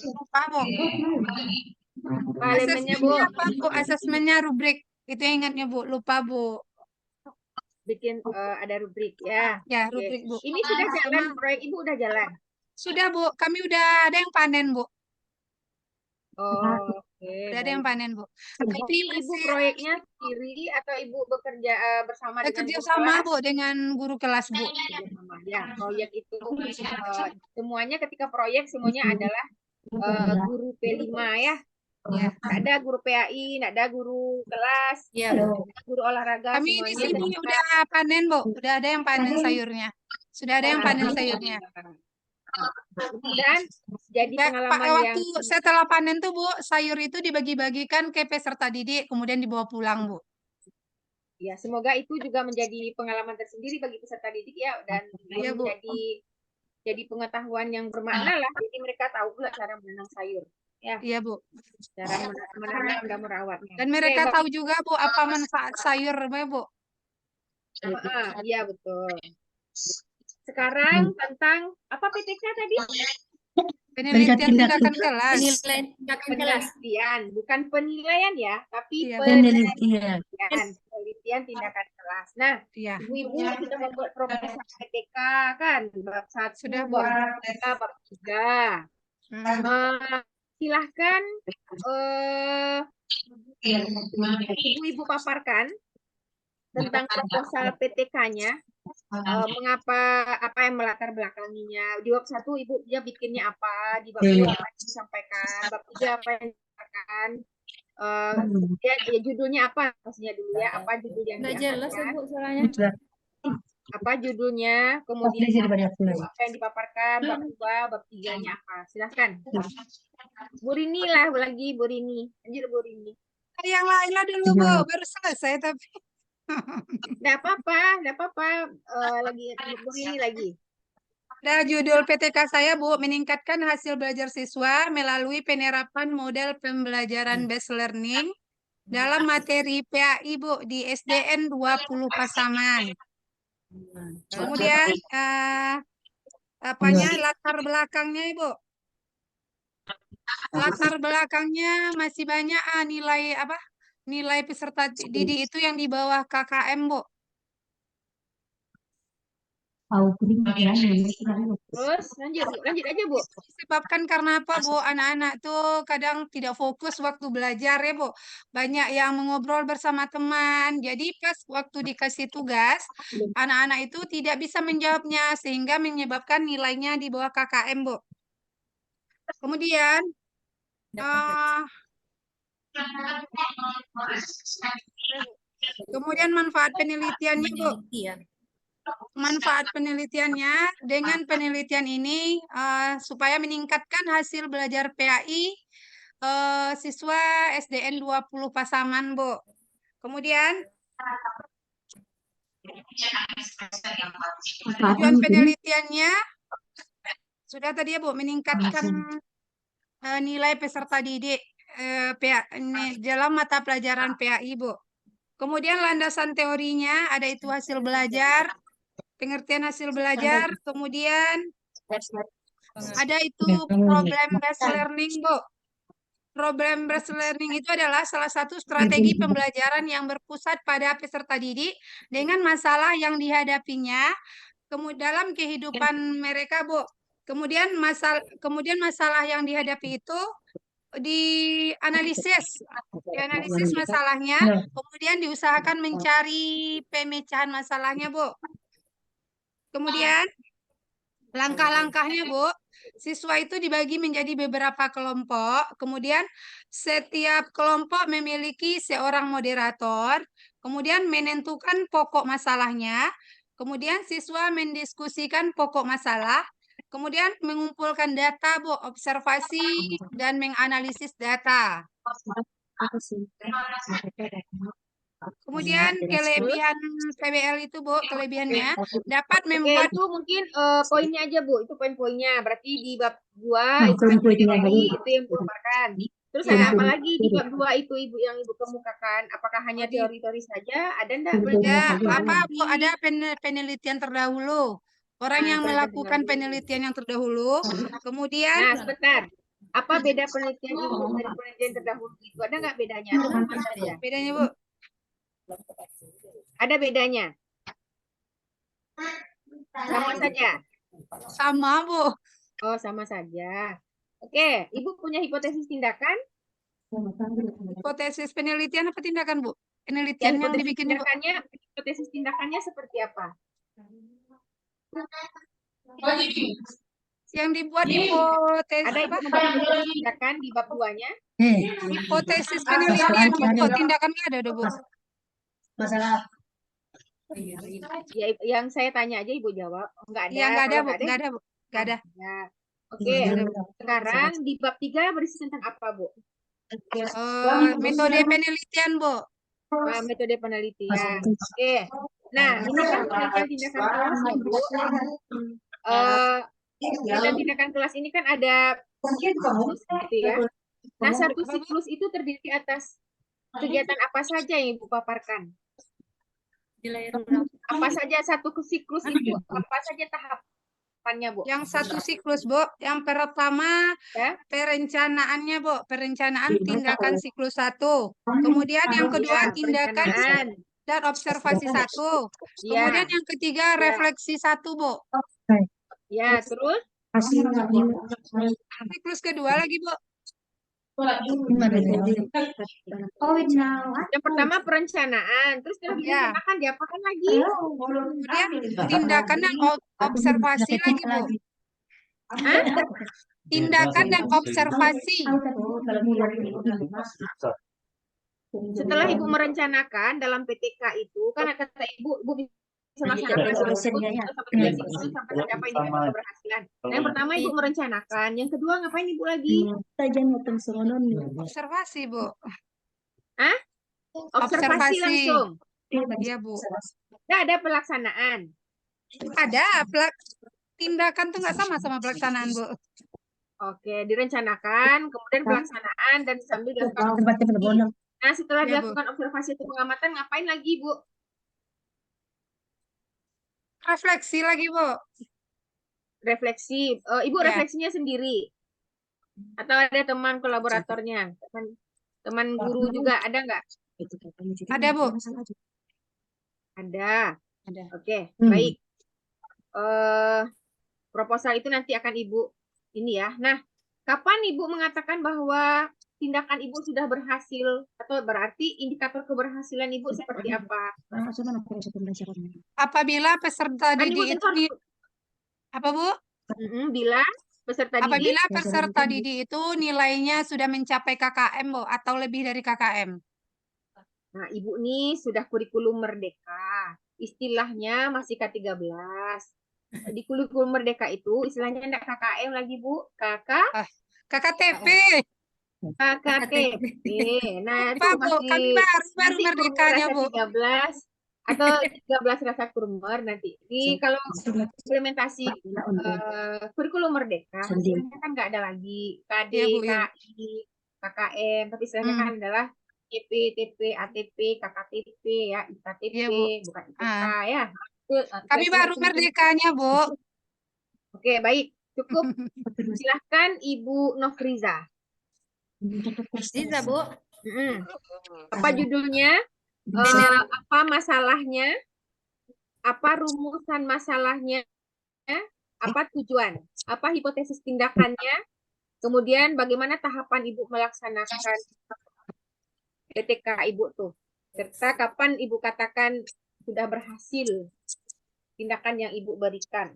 Lupa, Bu. Elemennya, Bu, Asesmennya apa, Bu? Asesmennya rubrik. Itu yang ingatnya, Bu. Lupa, Bu. bikin ada rubrik ya. Ya, Oke. rubrik, Bu. Ini sudah jalan, Sama. proyek Ibu udah jalan. Sudah, Bu. Kami udah ada yang panen, Bu. Oh, oke, Udah ada yang baik. panen, Bu. Ini Tapi Ibu masih proyeknya sendiri atau Ibu bekerja bersama dengan kerja guru sama, kelas? Bu, dengan guru kelas, Bu. Sama. Ya, proyek itu semuanya ketika proyek semuanya adalah guru P5 ya. Ya. Nggak ada guru PAI, nggak ada guru kelas, Iya, nggak ada guru olahraga, Kami di semuanya sini ketika udah panen, Bu. Udah ada yang panen sayurnya. Sudah ada yang panen sayurnya. dan jadi Ya, pengalaman yang waktu setelah panen tuh, Bu, sayur itu dibagi-bagikan ke peserta didik, kemudian dibawa pulang, Bu. ya semoga itu juga menjadi pengalaman tersendiri bagi peserta didik ya dan Iya, Bu. jadi pengetahuan yang bermakna lah. Jadi mereka tahu pula cara menanam sayur. Ya, Iya, Bu. cara menanam dan merawatnya. Dan mereka Oke, tahu juga, Bu, apa manfaat sayur, Bu. iya betul. Sekarang tentang apa PTK tadi? Penelitian tindakan kelas. Penilaian tindakan kelas. Penelitian, bukan penilaian ya, tapi Iya, penelitian tindakan kelas. Nah, Iya. ibu-ibu sudah membuat proposal PTK kan, bab 1, Sudah, Bu. bab 2, bab 3. Silahkan ibu-ibu paparkan tentang proposal PTK-nya. Mengapa, apa yang melatar belakanginya. Di bab 1 ibu dia bikinnya apa, di bab 2 apa yang disampaikan, bab 3 apa yang disampaikan, ya judulnya apa maksudnya dulu ya, apa judul yang Nggak jelas ya, diangkatkan, Bu, soalnya. apa judulnya, kemudian apa yang dipaparkan, bab 2, bab 3-nya apa. Silahkan. Bu Rini lah lagi, Bu Rini. Lanjut Bu Rini. Yang lainnya dulu, Bu. Baru selesai, tapi. Nggak apa-apa. Lagi Bu Rini lagi. Nah, judul PTK saya, Bu, meningkatkan hasil belajar siswa melalui penerapan model pembelajaran based learning dalam materi PAI, Bu, di SDN 20 Pasaman. Kemudian, latar belakangnya, Ibu. Latar belakangnya masih banyak nilai peserta didik itu yang di bawah KKM, Bu. Terus lanjut aja Bu. Disebabkan karena apa, Bu? Anak-anak tuh kadang tidak fokus waktu belajar ya, Bu. Banyak yang mengobrol bersama teman. Jadi pas waktu dikasih tugas, anak-anak itu tidak bisa menjawabnya sehingga menyebabkan nilainya di bawah KKM, Bu. Kemudian manfaat penelitiannya, Bu. Manfaat penelitiannya, dengan penelitian ini supaya meningkatkan hasil belajar PAI siswa SDN 20 Pasaman, Bu. Kemudian tujuan penelitiannya sudah tadi ya, Bu, meningkatkan nilai peserta didik dalam mata pelajaran PAI, Bu. Kemudian landasan teorinya ada itu hasil belajar, pengertian hasil belajar, kemudian ada itu problem based learning, Bu. Problem based learning itu adalah salah satu strategi pembelajaran yang berpusat pada peserta didik dengan masalah yang dihadapinya dalam kehidupan mereka, Bu. Kemudian masalah yang dihadapi itu dianalisis masalahnya, kemudian diusahakan mencari pemecahan masalahnya, Bu. Kemudian langkah-langkahnya, Bu, siswa itu dibagi menjadi beberapa kelompok, kemudian setiap kelompok memiliki seorang moderator, kemudian menentukan pokok masalahnya, kemudian siswa mendiskusikan pokok masalah, kemudian mengumpulkan data, Bu, observasi dan menganalisis data. Kemudian kelebihan PBL itu, Bu, kelebihannya dapat membuat itu mungkin poinnya aja, Bu. Itu poin-poinnya. Berarti di bab 2 itu yang dipaparkan. Terus ada apa lagi di bab 2 itu Ibu yang Ibu kemukakan? Apakah hanya teori-teori saja? Ada enggak? Bu, ada penelitian terdahulu. Orang Nah, yang pernah dengar melakukan dulu. penelitian yang terdahulu, kemudian Nah, sebentar. Apa beda penelitian ibu dari penelitian terdahulu itu? Ada nggak bedanya? Atau sama saja? bedanya Bu, Ada bedanya? Sama saja? sama Bu. Oh, sama saja. Oke, ibu punya hipotesis tindakan? Hipotesis penelitian apa tindakan Bu? Ya, Penelitian yang hipotesis dibikin Bu. tindakannya seperti apa? Yang dibuat hipotesis Ada apa? ibu membuat hipotesis tindakan di bab 2-nya? Hipotesis penelitian Bu. Tindakan nggak ada Bu. Ya, yang saya tanya aja ibu jawab. Oh, nggak ada. Iya nggak ada Kalau Bu, nggak ada Bu, nggak ada. Ya. Oke, sekarang di bab 3 berisi tentang apa, Bu? Metode penelitian Bu. Metode penelitian. Oke. Nah, ini kan penelitian tindakan kelas ya, Bu. Penelitian tindakan kelas ini kan ada siklus gitu ya. Nah, satu siklus itu terdiri atas kegiatan apa saja yang Ibu paparkan? Apa saja satu siklus itu, apa saja tahapannya, Bu? Yang satu siklus Bu, yang pertama Ya. perencanaannya Bu, perencanaan tindakan siklus 1. Kemudian yang kedua Ya, tindakan perencanaan. dan observasi 1. Ya. Kemudian yang ketiga Ya. refleksi 1 Bu. Ya, terus Siklus kedua lagi Bu. yang pertama perencanaan, terus setelah Ya. direncanakan diapakan lagi? Kemudian tindakan dan observasi lagi Bu. Hah? Tindakan dan observasi. Setelah Ibu merencanakan dalam PTK itu, kan kata Ibu bisa melaksanakan siklus sampai 3 siklus sampai mencapai indikator keberhasilan. Nah, yang pertama Ibu merencanakan, yang kedua ngapain Ibu lagi? Observasi Bu. Hah? Observasi langsung. Iya Bu. Nggak ada pelaksanaan. Ada tindakan tuh nggak sama pelaksanaan Bu. Oke, direncanakan, kemudian pelaksanaan dan sambil dilakukan observasi. Nah, setelah Ya, Bu. dilakukan observasi atau pengamatan, ngapain lagi, Bu? Refleksi lagi Bu. Refleksi. Ibu Ya. refleksinya sendiri? Atau ada teman kolaboratornya? Teman guru juga ada nggak? Ada Bu. Ada. Ada. Oke, baik. Proposal itu nanti akan Ibu ini ya. Nah, kapan Ibu mengatakan bahwa tindakan Ibu sudah berhasil atau berarti indikator keberhasilan Ibu seperti apa? Apabila peserta Kan Ibu didik tentu itu apa Bu? bila peserta didik Apabila peserta didik itu nilainya sudah mencapai KKM Bu atau lebih dari KKM. Nah, Ibu nih sudah kurikulum merdeka. Istilahnya masih K13. Di kurikulum merdeka itu istilahnya enggak KKM lagi, Bu. KKTP. KKTP. Nah, itu Pak Bu, kami baru nanti merdekanya Bu. 13 atau 13 rasa kurmer nanti. Ini kalau implementasi kurikulum merdeka, istilahnya kan nggak ada lagi KD, Iya, Bu, iya. KI, KKM, tapi istilahnya kan adalah TP, TP, ATP, KKTP ya, IKTP, Iya, Bu. bukan IPK ya. Kami baru merdekanya Bu. Oke, baik. Cukup. Silahkan Ibu Nofriza. Bisa, Bu. Apa judulnya? Apa masalahnya? Apa rumusan masalahnya? Apa tujuan? Apa hipotesis tindakannya? Kemudian bagaimana tahapan Ibu melaksanakan PTK Ibu tuh? Serta kapan Ibu katakan sudah berhasil tindakan yang Ibu berikan?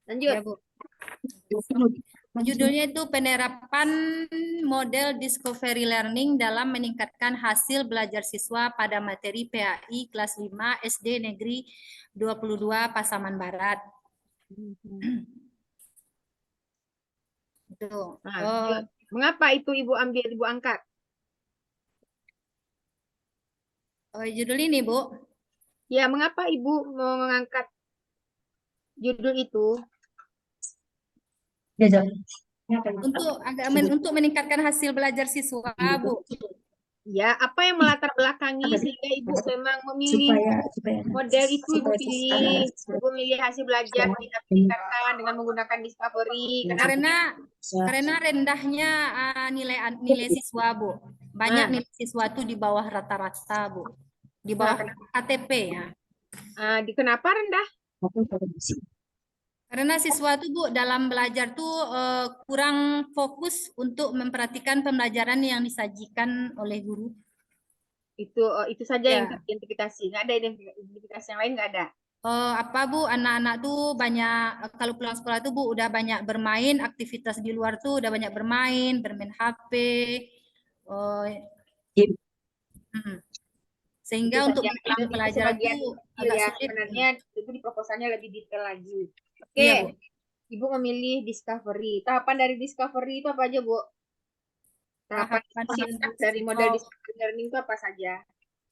Lanjut. Ya, Bu. Judulnya itu penerapan model discovery learning dalam meningkatkan hasil belajar siswa pada materi PAI kelas 5 SD Negeri 22 Pasaman Barat. Itu. Nah, mengapa itu Ibu ambil, Ibu angkat? Judul ini, Bu. Ya, mengapa Ibu mau mengangkat judul itu? Untuk meningkatkan hasil belajar siswa, Bu. Ya, apa yang melatar belakangi sehingga Ibu memang memilih model itu Ibu pilih, Ibu milih hasil belajar tingkatkan dengan menggunakan Discovery. Kenapa? Karena rendahnya nilai siswa, Bu. Banyak nilai siswa itu di bawah rata-rata, Bu. Di bawah KTP ya. Kenapa rendah? Karena siswa itu, Bu, dalam belajar tuh kurang fokus untuk memperhatikan pembelajaran yang disajikan oleh guru. Itu saja yang Ya. identifikasi. Nggak ada identifikasi yang lain, nggak ada. Apa, Bu, anak-anak tuh banyak kalau pulang sekolah tuh, Bu, udah banyak bermain, aktivitas di luar tuh udah banyak bermain HP. Sehingga untuk mengikuti pelajaran sebagian tuh kecil agak ya. sulit. Sebenarnya itu di proposalnya lebih detail lagi. Oke, Iya, Bu. Ibu memilih Discovery. Tahapan dari Discovery itu apa aja, Bu? Tahapan sintaks dari model Discovery Learning itu apa saja?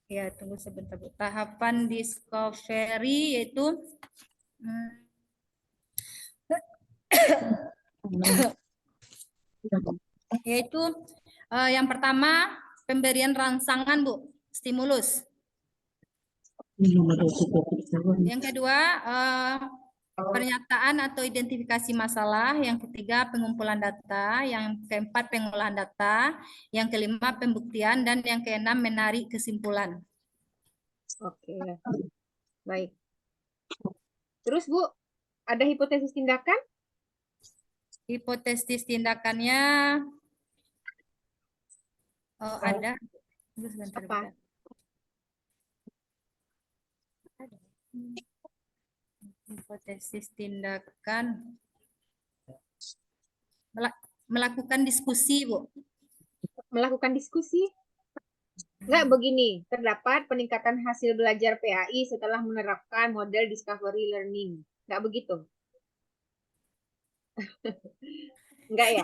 Ya, tunggu sebentar, Bu. Tahapan Discovery yaitu yang pertama pemberian rangsangan, Bu, stimulus. Yang kedua pernyataan atau identifikasi masalah, yang ketiga pengumpulan data, yang keempat pengolahan data, yang kelima pembuktian, dan yang keenam menarik kesimpulan. Oke, baik. Terus Bu, ada hipotesis tindakan? Hipotesis tindakannya ada. Apa? Hipotesis tindakan melakukan diskusi, Bu. Melakukan diskusi? Enggak, begini, terdapat peningkatan hasil belajar PAI setelah menerapkan model Discovery Learning. Enggak begitu? Enggak ya?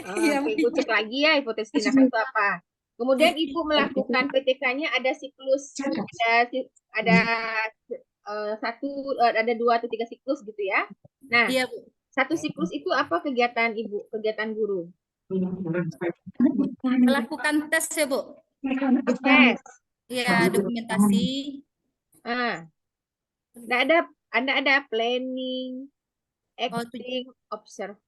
Oke, Ibu cek lagi ya hipotesis tindakan itu apa. Kemudian Ibu melakukan PTK-nya ada siklus, ada 2 atau 3 siklus gitu ya. Nah, Iya, Bu. satu siklus itu apa kegiatan Ibu, kegiatan guru? Melakukan tes ya, Bu. Tes. Iya, dokumentasi. Anda ada planning, acting, observation,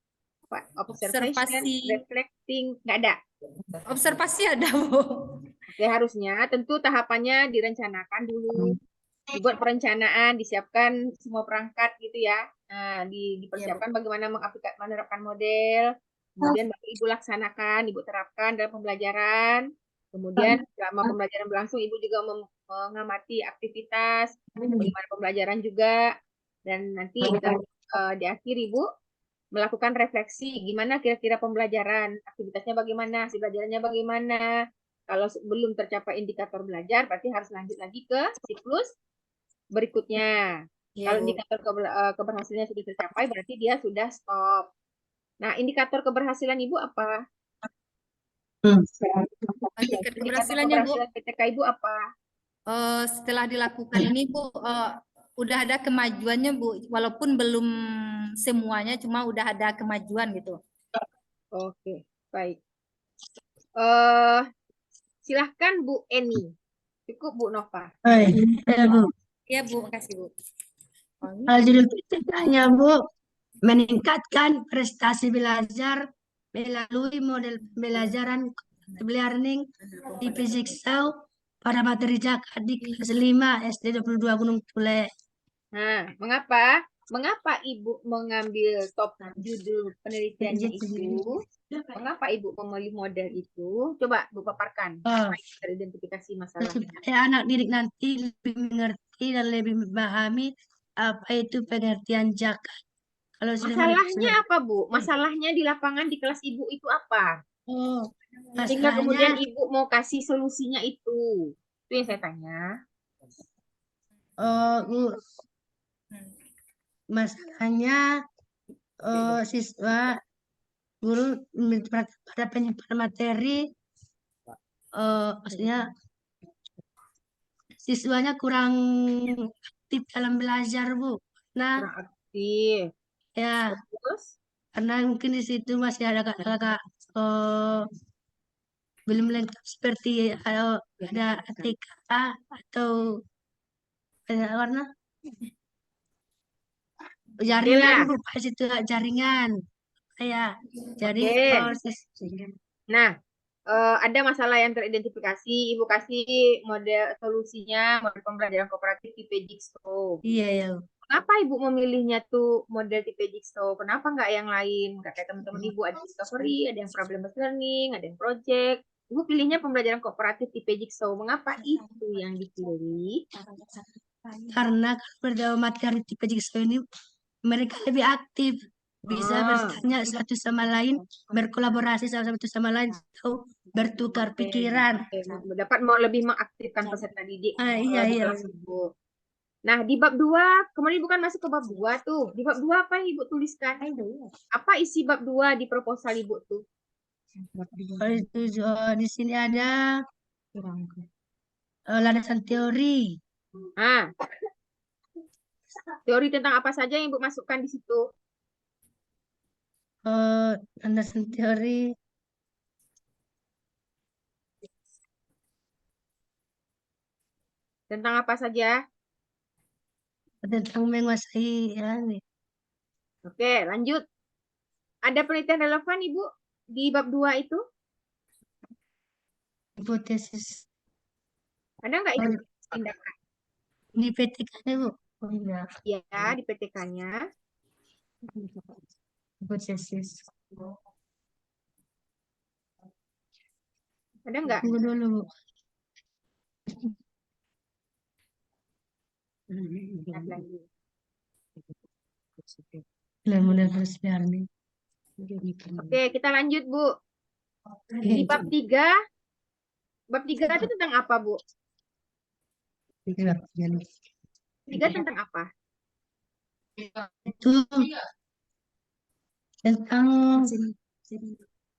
reflecting, nggak ada. Observasi ada, Bu. Oke, harusnya tentu tahapannya direncanakan dulu, dibuat perencanaan, disiapkan semua perangkat gitu ya. Nah, dipersiapkan bagaimana menerapkan model, kemudian baru Ibu laksanakan, Ibu terapkan dalam pembelajaran. Kemudian selama pembelajaran berlangsung, Ibu juga mengamati aktivitas, bagaimana pembelajaran juga, dan nanti di akhir Ibu melakukan refleksi, gimana kira-kira pembelajaran, aktivitasnya bagaimana, hasil belajarannya bagaimana. Kalau belum tercapai indikator belajar, berarti harus lanjut lagi ke siklus berikutnya. Kalau indikator keberhasilannya sudah tercapai, berarti dia sudah stop. Nah, indikator keberhasilan Ibu apa? Indikator keberhasilannya, Bu, keberhasilan PTK Ibu apa? setelah dilakukan ini, Bu, udah ada kemajuannya, Bu, walaupun belum semuanya, cuma udah ada kemajuan gitu. Oke, baik. Silahkan Bu Eni. Cukup Bu Nova. Bu. Iya, Bu, makasih, Bu. Judul PTK-nya, Bu, meningkatkan prestasi belajar melalui model pembelajaran learning di Physics pada materi JAK di kelas 5 SD 22 Gunung Tule. Nah, mengapa? Mengapa Ibu mengambil top judul penelitiannya itu? Mengapa Ibu memilih model itu? Coba Bu paparkan. Teridentifikasi masalah. Supaya anak didik nanti lebih mengerti dan lebih memahami apa itu pengertian zakat. Kalau masalahnya apa, Bu? Masalahnya di lapangan di kelas Ibu itu apa? Sehingga kemudian Ibu mau kasih solusinya itu. Itu yang saya tanya. Bu, masalahnya siswa guru pada penyebaran materi maksudnya siswanya kurang aktif dalam belajar, Bu. Nah, kurang aktif. Ya, terus karena mungkin di situ masih ada agak belum lengkap seperti ada ATK atau ada warna jaringan lah. Bu, pas itu jaringan kayak jaring Oke. proses. Nah, ada masalah yang teridentifikasi. Ibu kasih model solusinya, model pembelajaran kooperatif tipe Jigsaw. Iya ya. Kenapa Ibu memilihnya tuh model tipe Jigsaw? Kenapa nggak yang lain? Nggak kayak teman-teman Ibu ada discovery, ada yang problem based learning, ada yang project. Ibu pilihnya pembelajaran kooperatif tipe Jigsaw. Mengapa itu yang dipilih? Karena kalau materi tipe Jigsaw ini mereka lebih aktif, bisa bertanya satu sama lain, berkolaborasi satu sama lain, atau bertukar pikiran. Dapat mau lebih mengaktifkan peserta didik. Iya, di iya. kelas Ibu. Nah, di bab 2, kemarin Ibu kan masuk ke bab 2 tuh. Di bab 2 apa yang Ibu tuliskan? Apa isi bab 2 di proposal Ibu tuh? Kalau itu di sini ada landasan teori. Ah, teori tentang apa saja yang Ibu masukkan di situ? Landasan teori Tentang apa saja? tentang menguasai ya, nih. Oke, lanjut. Ada penelitian relevan Ibu di bab 2 itu? Hipotesis Ada nggak Ibu tindakan? di PTK-nya Bu. Oh iya, Ya, di PTK-nya. hipotesis. Ada nggak? Tunggu dulu Bu. Nah, lanjut. Mulai harus biar nih. Oke, kita lanjut Bu. Di bab 3, bab 3 itu tentang apa Bu? 3 tentang apa? Itu tentang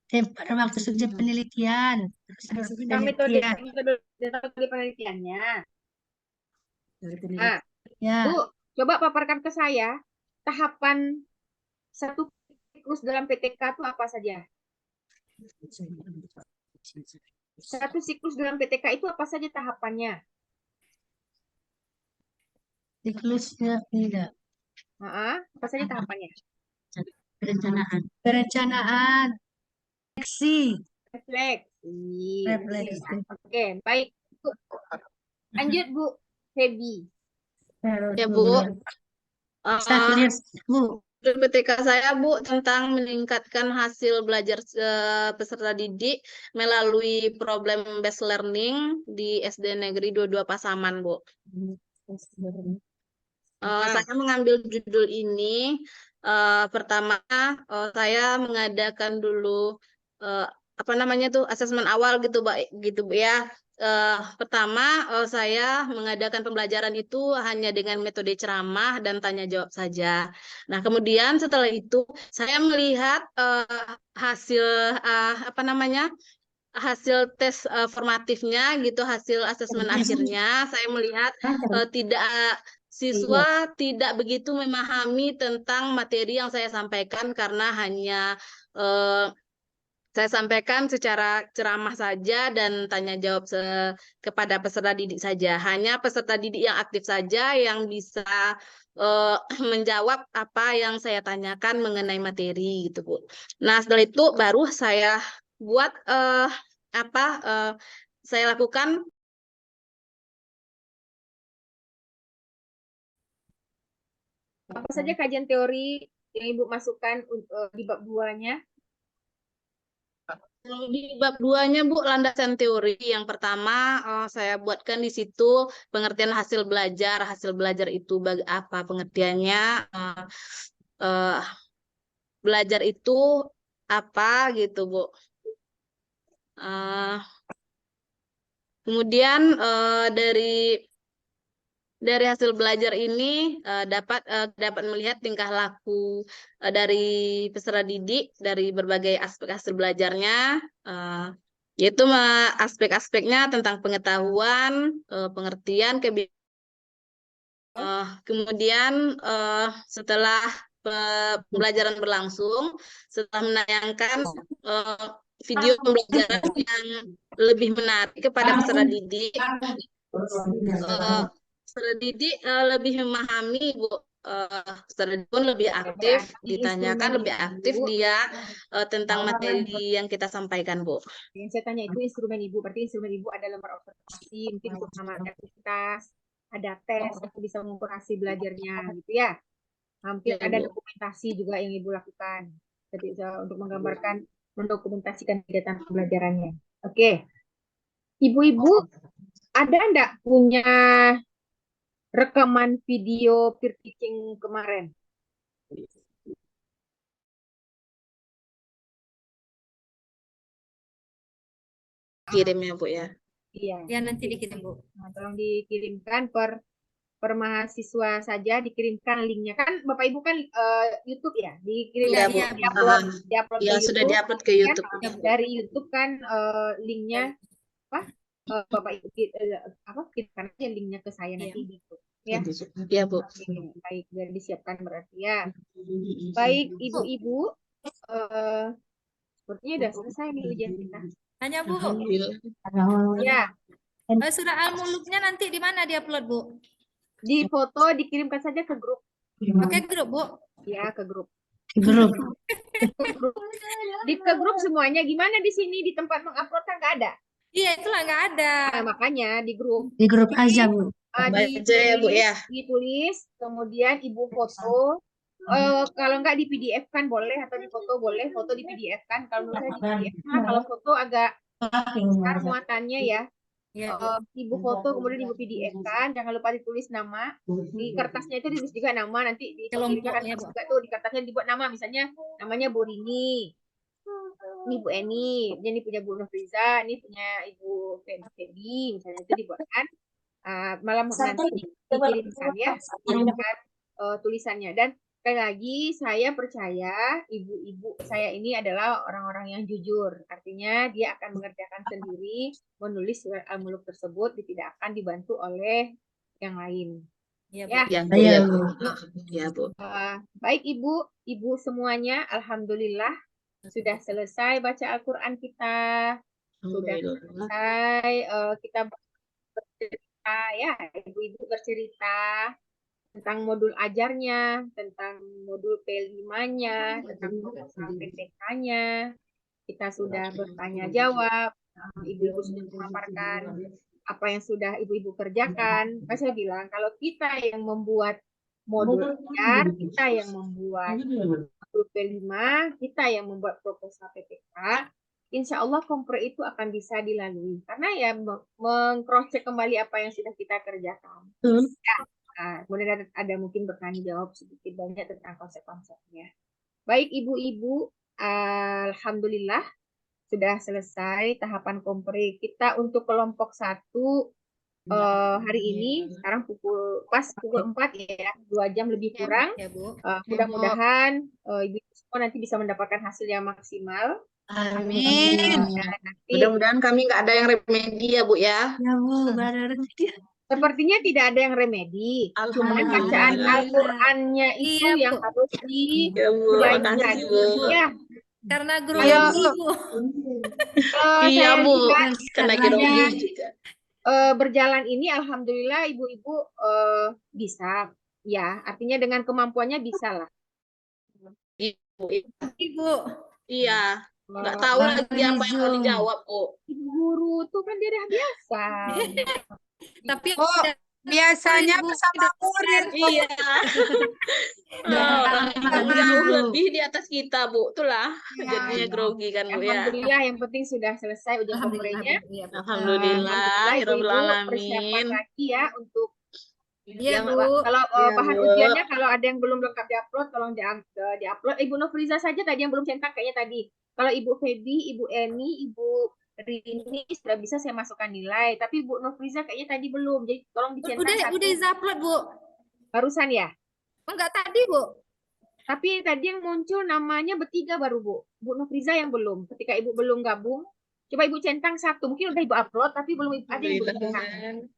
pada waktu subjek penelitian, Tentang metode penelitiannya. Nah, Ya, Bu, coba paparkan ke saya tahapan satu siklus dalam PTK itu apa saja? Satu siklus dalam PTK itu apa saja tahapannya? siklusnya tidak. Apa saja tahapannya? Perencanaan, refleksi, Refleksi. Oke, baik. Bu. Lanjut Bu, Febi. Ya Bu, Saya lihat Bu. PTK saya Bu tentang meningkatkan hasil belajar peserta didik melalui problem based learning di SD Negeri 22 Pasaman Bu. Saya mengambil judul ini pertama saya mengadakan dulu apa namanya tuh asesmen awal gitu Bu ya. Pertama saya mengadakan pembelajaran itu hanya dengan metode ceramah dan tanya jawab saja. Nah kemudian setelah itu saya melihat hasil apa namanya hasil tes formatifnya gitu, hasil asesmen akhirnya saya melihat siswa tidak begitu memahami tentang materi yang saya sampaikan karena hanya saya sampaikan secara ceramah saja dan tanya jawab kepada peserta didik saja. Hanya peserta didik yang aktif saja yang bisa menjawab apa yang saya tanyakan mengenai materi gitu Bu. Nah setelah itu baru saya buat saya lakukan apa saja kajian teori yang Ibu masukkan di bab 2-nya? Di bab 2-nya Bu, landasan teori. Yang pertama saya buatkan di situ pengertian hasil belajar. Hasil belajar itu apa pengertiannya? Belajar itu apa gitu Bu. Kemudian dari hasil belajar ini dapat melihat tingkah laku dari peserta didik dari berbagai aspek hasil belajarnya, yaitu aspek-aspeknya tentang pengetahuan, pengertian, kemudian setelah pembelajaran berlangsung, setelah menayangkan video pembelajaran yang lebih menarik kepada peserta didik. Peserta didik lebih memahami, Bu. Peserta didik pun lebih aktif, ditanyakan lebih aktif dia tentang materi yang kita sampaikan, Bu. Yang saya tanya itu instrumen Ibu, berarti instrumen Ibu ada lembar observasi, mungkin untuk mengamalkan aktivitas, ada tes, atau bisa mengukur hasil belajarnya, gitu ya. Mungkin Ya, ada Bu. dokumentasi juga yang Ibu lakukan, untuk menggambarkan, mendokumentasikan kegiatan pembelajarannya. Oke, Ibu-ibu ada enggak punya rekaman video peer teaching kemarin? Kirim ya, Bu ya. Iya. Ya nanti dikirim, Bu. Nah, tolong dikirimkan per mahasiswa saja, dikirimkan linknya. Kan Bapak Ibu kan YouTube ya, dikirim Iya, Bu. diupload ke Ya, YouTube. sudah diupload ke Kan YouTube. dari YouTube kan linknya apa? Bapak Ibu kirimkan aja linknya ke saya nanti di YouTube. Ya. Ya, Bu. Oke, baik, sudah disiapkan berarti ya. Baik, Ibu-ibu, sepertinya sudah selesai nih ujian kita. Tanya, Bu. Ya, Surah Al-Muluknya nanti di mana diupload, Bu? di foto dikirimkan saja ke grup. Pakai grup, Bu. Ya, ke grup. Grup. Ke grup semuanya. Gimana di sini di tempat mengupload kan nggak ada. Iya, itulah nggak ada. Nah, makanya di grup. Di grup aja, Bu. Baca ya, Bu ya. Ditulis, kemudian Ibu foto. Kalau nggak di PDF kan boleh, atau di foto boleh, foto di PDF kan. Kalau menurut saya di PDF kan, kalau foto agak besar muatannya ya. Iya, Bu. Ibu foto kemudian Ibu PDF kan, jangan lupa ditulis nama. Di kertasnya itu ditulis juga nama, nanti di Kelompoknya, Bu. juga tuh di kertasnya dibuat nama, misalnya namanya Bu Rini. Ini Bu Eni, ini punya Bu Nofriza, ini punya Ibu Feby, misalnya itu dibuatkan. Malam nanti dikirimkan ya, dikirimkan tulisannya. Dan sekali lagi saya percaya ibu-ibu saya ini adalah orang-orang yang jujur. Artinya dia akan mengerjakan sendiri, menulis surat Al-Muluk tersebut, tidak akan dibantu oleh yang lain. Iya, Bu. Ya. Ya, Bu. Iya, Ya, Bu. Ya, Bu. Baik ibu semuanya, alhamdulillah sudah selesai baca Al-Quran kita, sudah selesai kita bercerita ya, ibu-ibu bercerita tentang modul ajarnya, tentang modul P5-nya, tentang proposal PPK-nya. Kita sudah bertanya jawab, ibu-ibu sudah memaparkan apa yang sudah ibu-ibu kerjakan. Saya bilang kalau kita yang membuat modul ajar, kita yang membuat modul P5, kita yang membuat proposal PPK, insya Allah kompre itu akan bisa dilalui. Karena ya meng-cross-check kembali apa yang sudah kita kerjakan. Ya. Kemudian ada mungkin bertanya jawab sedikit banyak tentang konsep-konsepnya. Baik ibu-ibu, alhamdulillah sudah selesai tahapan kompre kita untuk kelompok 1 hari ini. Sekarang pas pukul 4 ya, 2 jam lebih kurang. Ya, Bu. Mudah-mudahan ibu semua nanti bisa mendapatkan hasil yang maksimal. Amin. Mudah-mudahan kami nggak ada yang remedi ya, Bu ya. Ya, Bu, benar. Sepertinya tidak ada yang remedi. Cuman bacaan Al-Qur'annya itu Iya, Bu. yang harus Ya, Bu. diulangi Makasih, lagi. Bu. Ya. Karena Ayo, grogi, Bu. Bu. Iya, Saya Bu. lihat Kena grogi juga. berjalan ini alhamdulillah ibu-ibu bisa ya, artinya dengan kemampuannya bisa lah. Ibu. Ibu. Iya. Nggak tahu lagi apa yang mau dijawab, Bu. Ibu guru tuh kan dia biasa. Tapi Oh, biasanya Bu, bersama murid. Iya. Orang yang jauh lebih di atas kita, Bu. Itulah jadinya grogi kan, Bu ya. Alhamdulillah yang penting sudah selesai ujian komprenya. Alhamdulillah, ya Rabbil Persiapan alamin. lagi ya untuk Iya, yang Bu. kalau Iya, bahan Bu. ujiannya kalau ada yang belum lengkap diupload tolong diupload. Ibu Nofriza saja tadi yang belum cetak kayaknya tadi. Kalau Ibu Feby, Ibu Eni, Ibu Rini sudah bisa saya masukkan nilai, tapi Ibu Nofriza kayaknya tadi belum. Jadi tolong dicetak Udah upload, Bu. barusan ya. Enggak tadi, Bu. Tapi tadi yang muncul namanya bertiga baru Bu. Bu Nofriza yang belum. Ketika Ibu belum gabung, coba Ibu centang 1. Mungkin udah Ibu upload tapi belum ada yang belum centang.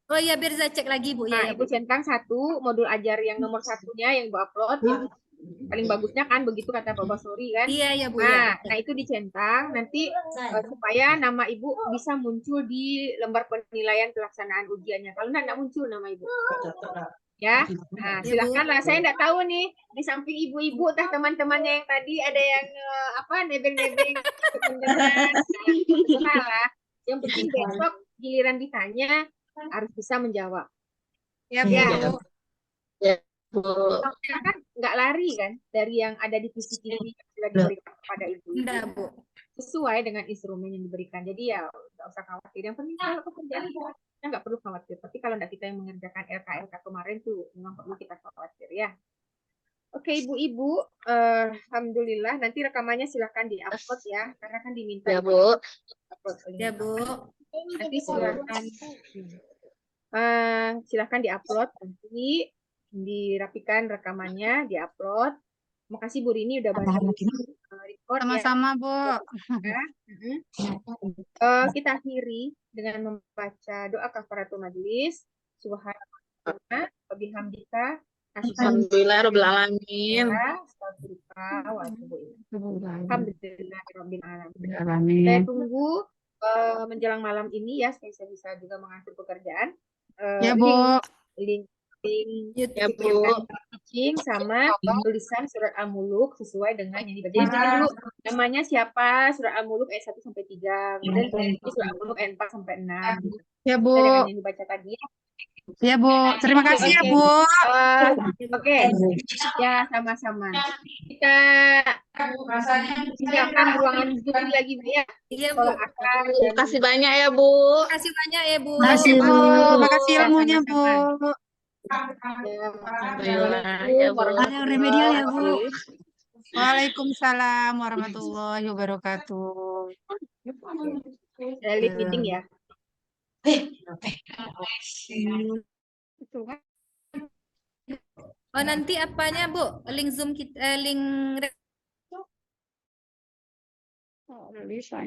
Oh iya, biar saya cek lagi, Bu. Nah, Ya, Ibu centang 1 modul ajar yang nomor 1-nya yang Ibu upload, yang Paling bagusnya kan begitu kata Pak Basori kan. Iya ya Bu ya. Nah itu dicentang nanti supaya nama Ibu bisa muncul di lembar penilaian pelaksanaan ujiannya. Kalau enggak muncul nama Ibu. Ya, nah Ya, Bu. silakanlah. Saya enggak tahu nih di samping ibu-ibu tah teman-temannya yang tadi ada yang nebeng-nebeng kebenaran. Salah. Yang penting besok giliran ditanya harus bisa menjawab. Ya, Ya. Bu. Ya, Bu. Kita kan nggak lari kan dari yang ada di TV-TV yang sudah diberikan kepada ibu. Enggak, Bu. Sesuai dengan instrumen yang diberikan. Jadi ya nggak usah khawatir. Yang penting kalau pekerjaan kita nggak perlu khawatir. Tapi kalau nggak kita yang mengerjakan LK kemarin tuh memang perlu kita khawatir ya. Oke ibu-ibu, alhamdulillah nanti rekamannya silakan diupload ya, karena kan diminta Ya, Bu. upload oleh Ya, Bu. nanti silakan diupload nanti dirapikan rekamannya diupload. Makasih Bu Rini udah bantu record ya. Sama-sama, Bu. Kita akhiri dengan membaca doa kafaratul majelis. Subhanallah wa bihamdika Alhamdulillah Rabbil Alamin. Alhamdulillahirabbil alamin. Saya tunggu menjelang malam ini ya, supaya saya bisa juga mengatur pekerjaan. Ya, Bu. Link Ya, Bu. teaching sama tulisan surat Al-Muluk sesuai dengan yang dibaca. Jadi dulu namanya siapa, surat Al-Muluk ayat 1 sampai 3, kemudian surat Al-Muluk ayat 4 sampai 6 gitu. Ya, Bu. Dengan yang dibaca tadi. Ya, Bu. Terima kasih ya, Bu. Oke. Ya, sama-sama. Kita siapkan ruangan Zoom lagi Bu ya. Iya, Sekolah Bu. akar Terima kasih banyak ya, Bu. Terima kasih banyak ya, Bu. Makasih, Bu. Makasih Ya, ilmunya, Bu. sama-sama. Ya, Bu. Ada yang remedial ya, Bu. Waalaikumsalam warahmatullahi wabarakatuh. Saya leave meeting ya. Oh, nanti apanya, Bu? Link Zoom kita, link Bisa,